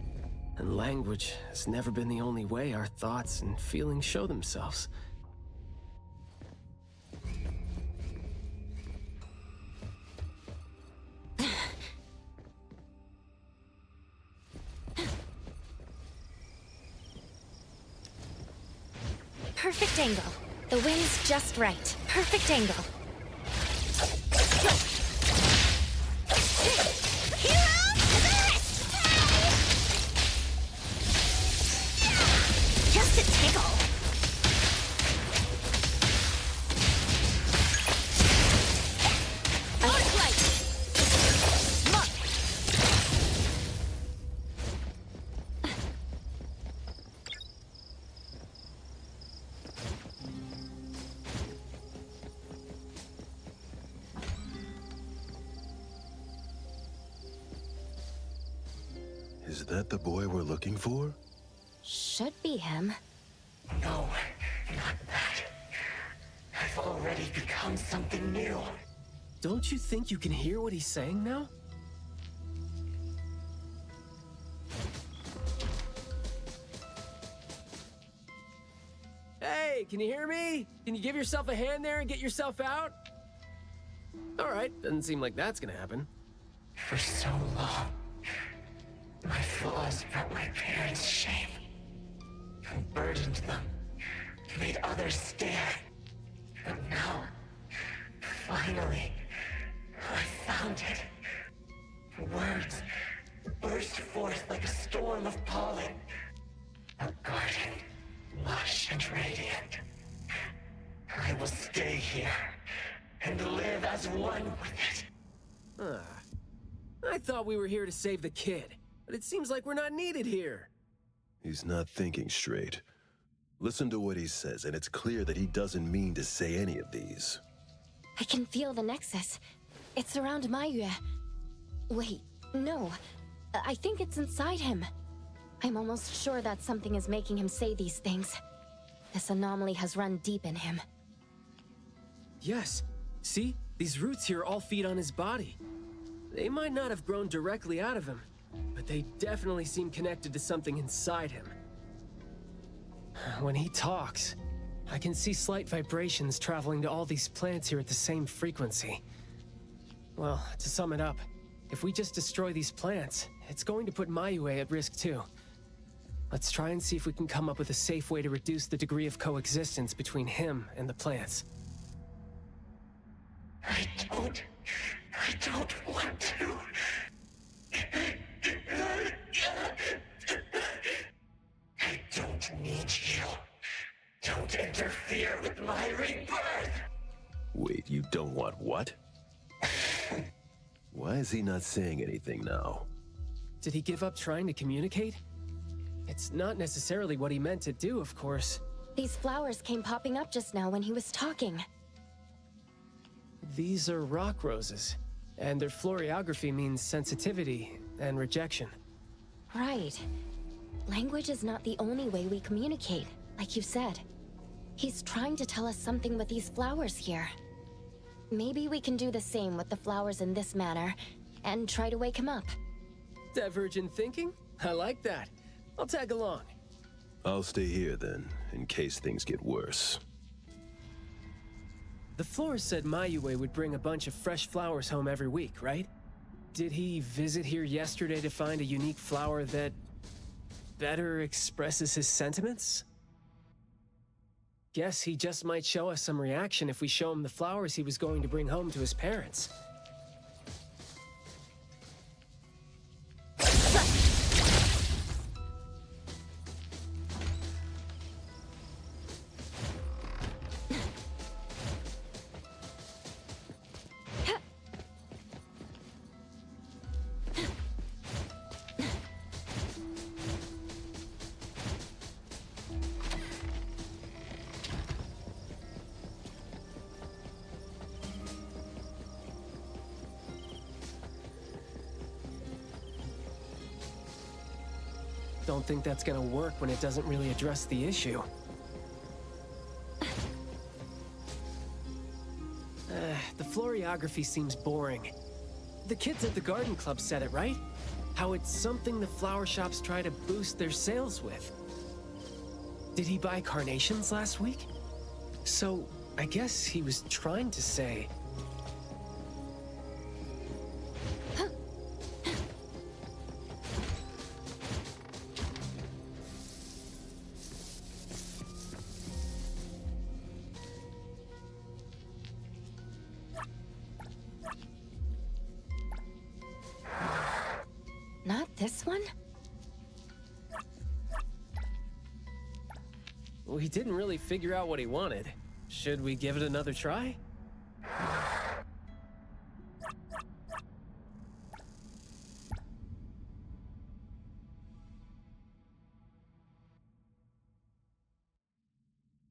[SPEAKER 8] And language has never been the only way our thoughts and feelings show themselves.
[SPEAKER 2] Perfect angle. The wind's just right. Perfect angle.
[SPEAKER 16] Just a tickle.
[SPEAKER 11] Is that the boy we're looking for?
[SPEAKER 2] Should be him.
[SPEAKER 17] No, not that. I've already become something new.
[SPEAKER 8] Don't you think you can hear what he's saying now? Hey, can you hear me? Can you give yourself a hand there and get yourself out? All right, doesn't seem like that's gonna happen.
[SPEAKER 17] For so long, my flaws brought my parents shame. I burdened them, made others stare. But now, finally, I found it. Words burst forth like a storm of pollen. A garden, lush and radiant. I will stay here and live as one with it.
[SPEAKER 8] I thought we were here to save the kid, but it seems like we're not needed here.
[SPEAKER 11] He's not thinking straight. Listen to what he says, and it's clear that he doesn't mean to say any of these.
[SPEAKER 2] I can feel the nexus. It's around Maiyue. Wait, no. I think it's inside him. I'm almost sure that something is making him say these things. This anomaly has run deep in him.
[SPEAKER 8] Yes. See? These roots here all feed on his body. They might not have grown directly out of him, but they definitely seem connected to something inside him. When he talks, I can see slight vibrations traveling to all these plants here at the same frequency. Well, to sum it up, if we just destroy these plants, it's going to put Maiyue at risk too. Let's try and see if we can come up with a safe way to reduce the degree of coexistence between him and the plants.
[SPEAKER 17] I don't want to. I don't need you. Don't interfere with my rebirth.
[SPEAKER 11] Wait, you don't want what? Why is he not saying anything now?
[SPEAKER 8] Did he give up trying to communicate? It's not necessarily what he meant to do, of course.
[SPEAKER 2] These flowers came popping up just now when he was talking.
[SPEAKER 8] These are rock roses, and their floriography means sensitivity and rejection.
[SPEAKER 2] Right. Language is not the only way we communicate, like you said. He's trying to tell us something with these flowers here. Maybe we can do the same with the flowers in this manner, and try to wake him up.
[SPEAKER 8] Divergent thinking? I like that. I'll tag along.
[SPEAKER 11] I'll stay here then, in case things get worse.
[SPEAKER 8] The florist said Mayue would bring a bunch of fresh flowers home every week, right? Did he visit here yesterday to find a unique flower that better expresses his sentiments? Guess he just might show us some reaction if we show him the flowers he was going to bring home to his parents. Don't think that's gonna work when it doesn't really address the issue. The floriography seems boring. The kids at the garden club said it, right? How it's something the flower shops try to boost their sales with. Did he buy carnations last week? So, I guess he was trying to say...
[SPEAKER 2] Not this one?
[SPEAKER 8] Well, he didn't really figure out what he wanted. Should we give it another try?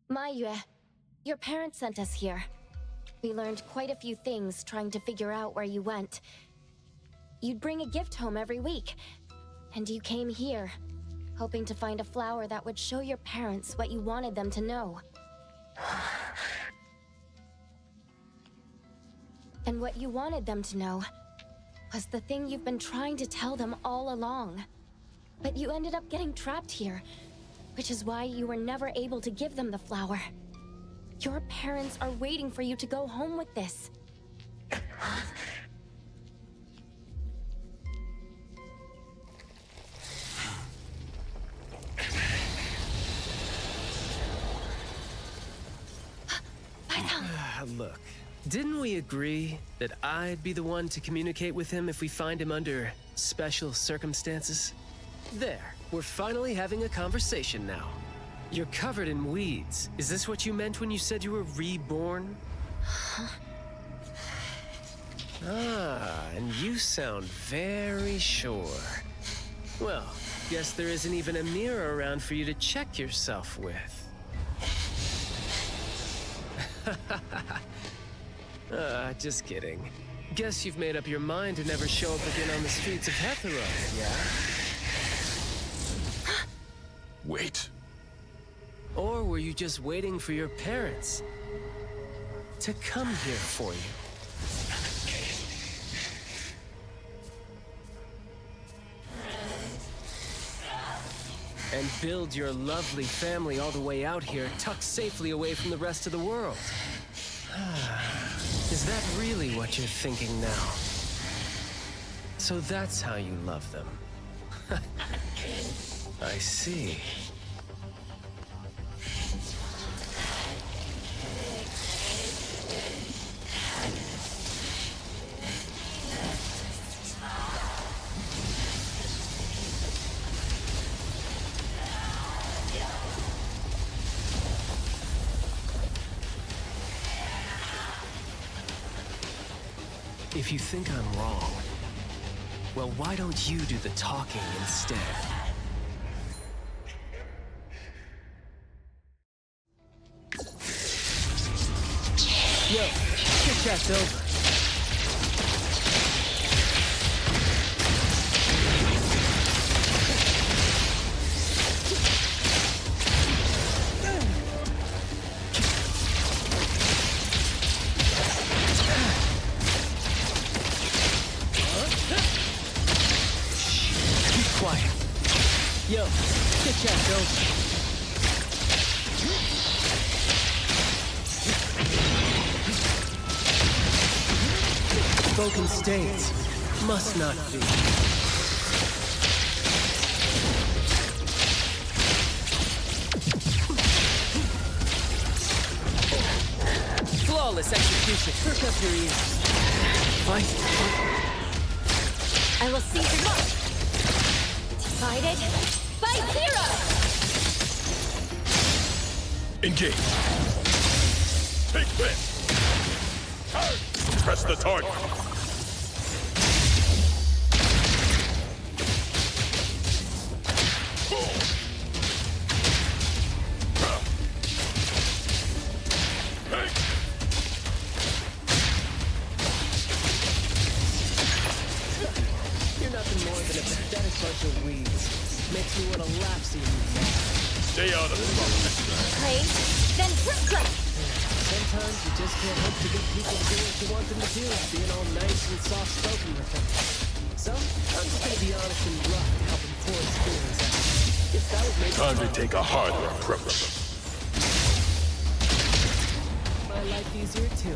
[SPEAKER 2] Mayue, your parents sent us here. We learned quite a few things trying to figure out where you went. You'd bring a gift home every week, and you came here, hoping to find a flower that would show your parents what you wanted them to know. And what you wanted them to know was the thing you've been trying to tell them all along. But you ended up getting trapped here, which is why you were never able to give them the flower. Your parents are waiting for you to go home with this.
[SPEAKER 8] Look, didn't we agree that I'd be the one to communicate with him if we find him under special circumstances? There, we're finally having a conversation now. You're covered in weeds. Is this what you meant when you said you were reborn? And you sound very sure. Well, guess there isn't even a mirror around for you to check yourself with. Just kidding. Guess you've made up your mind to never show up again on the streets of Hetheron, yeah?
[SPEAKER 11] Wait.
[SPEAKER 8] Or were you just waiting for your parents to come here for you? And build your lovely family all the way out here, tucked safely away from the rest of the world. Is that really what you're thinking now? So that's how you love them. I see. If you think I'm wrong, well, why don't you do the talking instead? Yo, chit chat's over. Yo, chit chat's over. Spoken states must not be. Flawless execution. Perk up your ears. Fight.
[SPEAKER 1] I will seize your mark. Divided by 0.
[SPEAKER 11] Engage. Take this. Press the target.
[SPEAKER 8] You're nothing more than a pathetic bunch of weeds. Makes me want to laugh seeing you fall.
[SPEAKER 11] Stay out of the trouble.
[SPEAKER 1] Praise, then frustrate.
[SPEAKER 8] Sometimes you just can't hope to get people to do what you want them to do, being all nice and soft-spoken with them. So, I'm just gonna be honest and rough to help him pour his feelings out. Guess that would make
[SPEAKER 11] Time to take a harder approach.
[SPEAKER 8] my life easier too.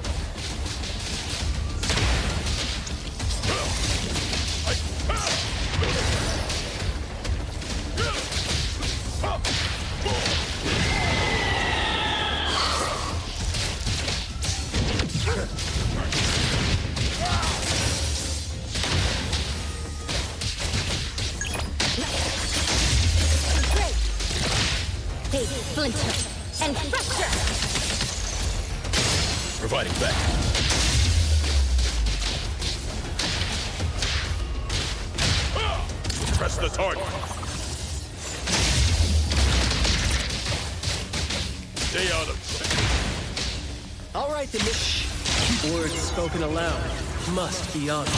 [SPEAKER 1] Hey, splinter and fracture.
[SPEAKER 11] Providing back. Press the target. Stay out of trouble.
[SPEAKER 8] All right, then. Words spoken aloud must be honored.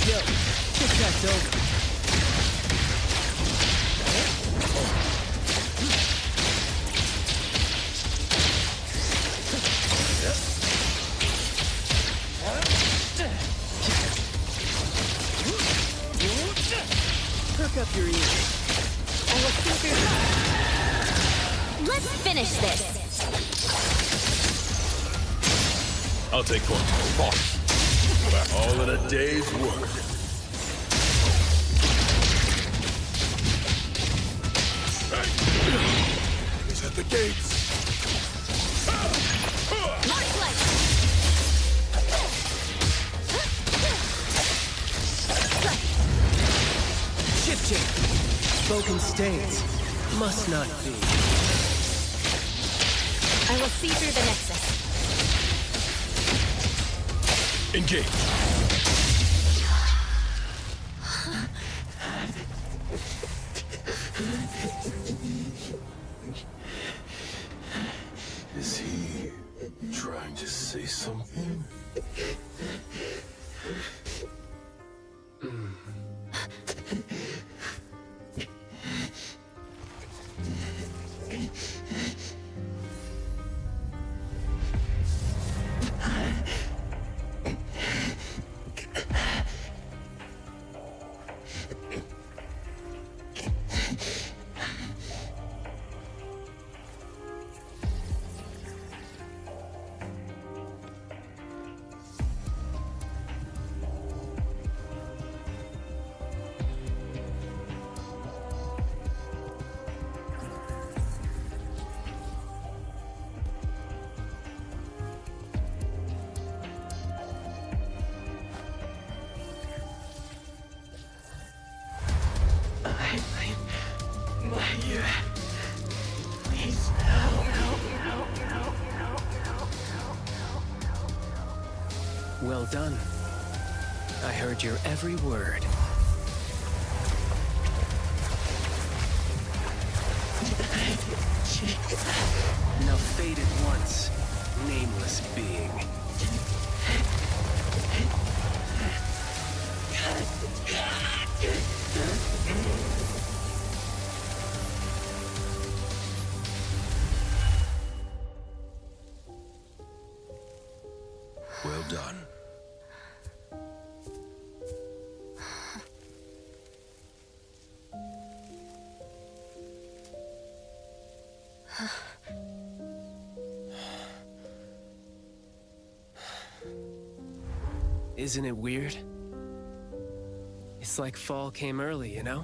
[SPEAKER 8] Yo, this guy's over. Perk up your ears.
[SPEAKER 1] I will see through. Let's finish this.
[SPEAKER 11] I'll take point. All in a day's work. He's at the gates.
[SPEAKER 1] Marklight.
[SPEAKER 8] Chip. Spoken states must not be.
[SPEAKER 1] I will see through the nexus.
[SPEAKER 11] Engage. Is he trying to say something?
[SPEAKER 8] Well done. I heard your every word. Now fade at once, nameless being.
[SPEAKER 11] Well done.
[SPEAKER 10] Isn't it weird? It's like fall came early, you know?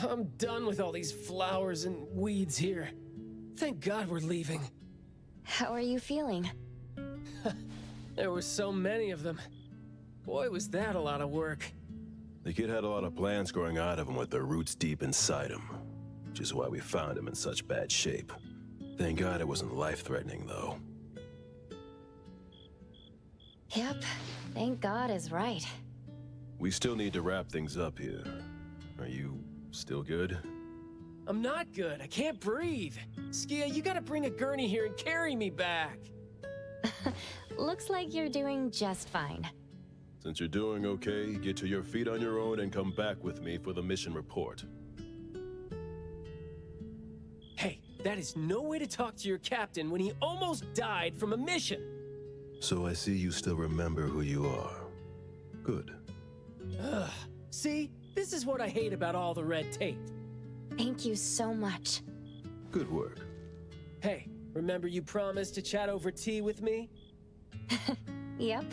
[SPEAKER 10] I'm done with all these flowers and weeds here. Thank God we're leaving.
[SPEAKER 2] How are you feeling?
[SPEAKER 10] There were so many of them. Boy, was that a lot of work.
[SPEAKER 11] The kid had a lot of plants growing out of him with their roots deep inside him, which is why we found him in such bad shape. Thank God it wasn't life-threatening, though.
[SPEAKER 2] Yep, thank God is right.
[SPEAKER 11] We still need to wrap things up here. Are you still good?
[SPEAKER 10] I'm not good. I can't breathe. Skia, you gotta bring a gurney here and carry me back.
[SPEAKER 2] Looks like you're doing just fine.
[SPEAKER 11] Since you're doing okay, get to your feet on your own and come back with me for the mission report.
[SPEAKER 10] Hey, that is no way to talk to your captain when he almost died from a mission.
[SPEAKER 11] So I see you still remember who you are. Good.
[SPEAKER 10] Ugh. See? This is what I hate about all the red tape.
[SPEAKER 2] Thank you so much.
[SPEAKER 11] Good work.
[SPEAKER 10] Hey, remember you promised to chat over tea with me?
[SPEAKER 2] Yep.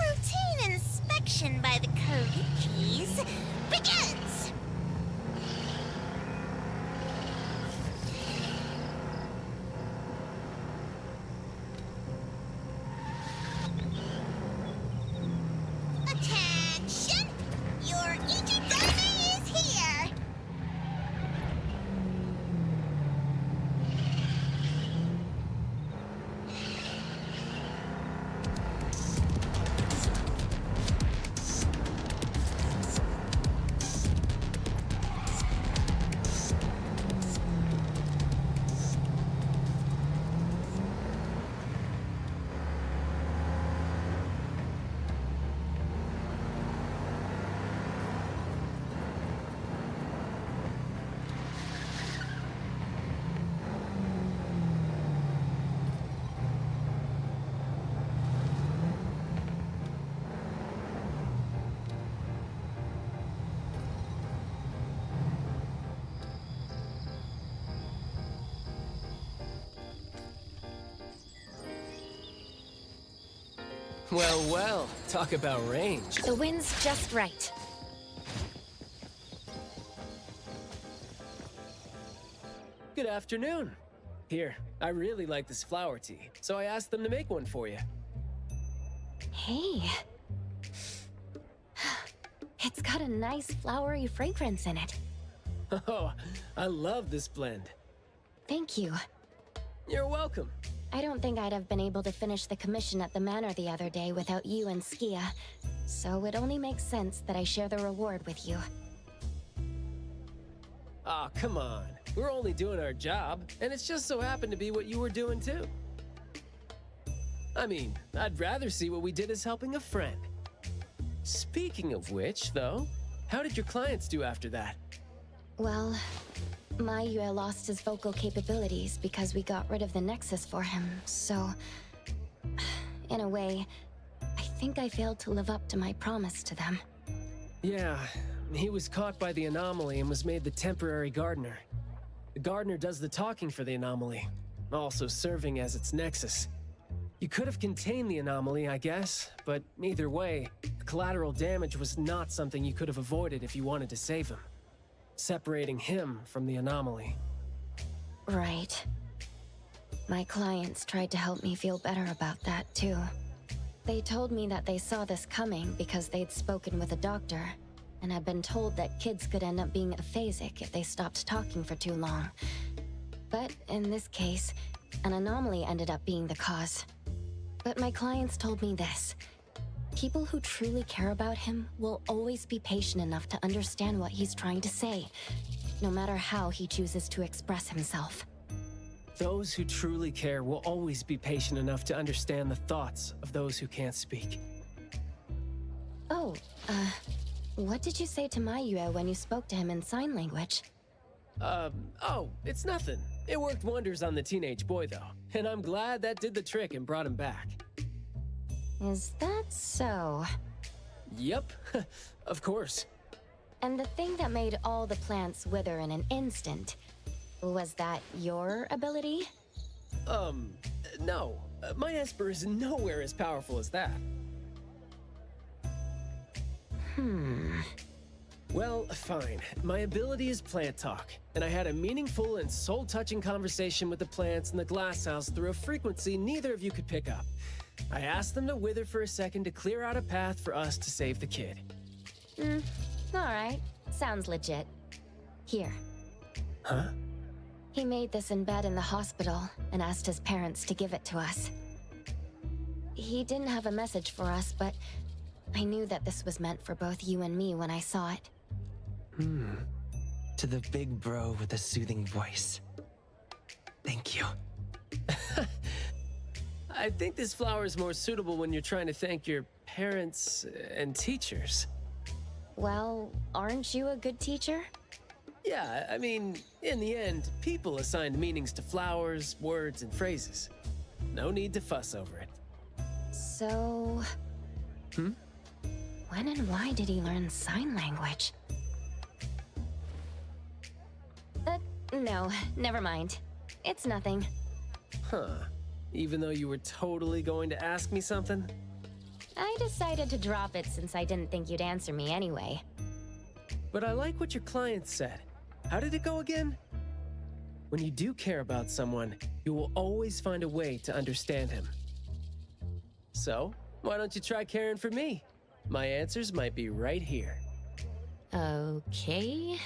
[SPEAKER 16] Routine inspection by the Koichis begins! Attention! Your Ichidame is here!
[SPEAKER 10] Well, well, talk about range.
[SPEAKER 2] The wind's just right.
[SPEAKER 10] Good afternoon. Here, I really like this flower tea, so I asked them to make one for you.
[SPEAKER 2] Hey. It's got a nice flowery fragrance in it.
[SPEAKER 10] Oh, I love this blend.
[SPEAKER 2] Thank you.
[SPEAKER 8] You're welcome.
[SPEAKER 2] I don't think I'd have been able to finish the commission at the manor the other day without you and Skia, so it only makes sense that I share the reward with you.
[SPEAKER 8] Aw, come on. We're only doing our job, and it's just so happened to be what you were doing too. I mean, I'd rather see what we did as helping a friend. Speaking of which, though, how did your clients do after that?
[SPEAKER 2] Well, Maiyue lost his vocal capabilities because we got rid of the Nexus for him, so... in a way, I think I failed to live up to my promise to them.
[SPEAKER 8] Yeah, he was caught by the anomaly and was made the temporary gardener. The gardener does the talking for the anomaly, also serving as its Nexus. You could have contained the anomaly, I guess, but either way, the collateral damage was not something you could have avoided if you wanted to save him. Separating him from the anomaly.
[SPEAKER 2] Right. My clients tried to help me feel better about that, too. They told me that they saw this coming because they'd spoken with a doctor, and had been told that kids could end up being aphasic if they stopped talking for too long. But in this case, an anomaly ended up being the cause. But my clients told me this. People who truly care about him will always be patient enough to understand what he's trying to say, no matter how he chooses to express himself.
[SPEAKER 8] Those who truly care will always be patient enough to understand the thoughts of those who can't speak.
[SPEAKER 2] Oh, what did you say to Maiyue when you spoke to him in sign language?
[SPEAKER 8] Oh, it's nothing. It worked wonders on the teenage boy, though, and I'm glad that did the trick and brought him back.
[SPEAKER 2] Is that so?
[SPEAKER 8] Yep, of course.
[SPEAKER 2] And the thing that made all the plants wither in an instant, was that your ability?
[SPEAKER 8] No. My Esper is nowhere as powerful as that. Well, fine. My ability is plant talk, and I had a meaningful and soul-touching conversation with the plants in the glass house through a frequency neither of you could pick up. I asked them to wither for a second to clear out a path for us to save the kid.
[SPEAKER 2] Alright. Sounds legit. Here.
[SPEAKER 8] Huh?
[SPEAKER 2] He made this in bed in the hospital and asked his parents to give it to us. He didn't have a message for us, but I knew that this was meant for both you and me when I saw it.
[SPEAKER 5] To the big bro with a soothing voice. Thank you.
[SPEAKER 8] I think this flower is more suitable when you're trying to thank your parents and teachers.
[SPEAKER 2] Well, aren't you a good teacher?
[SPEAKER 8] Yeah, I mean, in the end, people assigned meanings to flowers, words, and phrases. No need to fuss over it.
[SPEAKER 2] So... When and why did he learn sign language? No, never mind. It's nothing.
[SPEAKER 8] Huh. Even though you were totally going to ask me something?
[SPEAKER 2] I decided to drop it since I didn't think you'd answer me anyway.
[SPEAKER 8] But I like what your client said. How did it go again? When you do care about someone, you will always find a way to understand him. So, why don't you try caring for me? My answers might be right here.
[SPEAKER 2] Okay.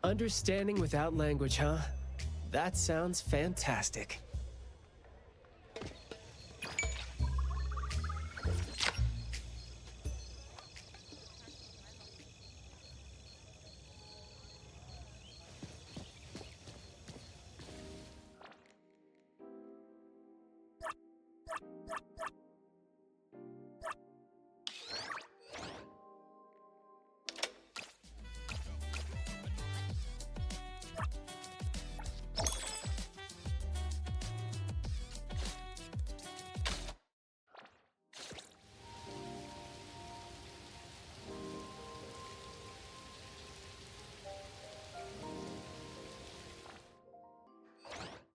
[SPEAKER 8] Understanding without language, huh? That sounds fantastic.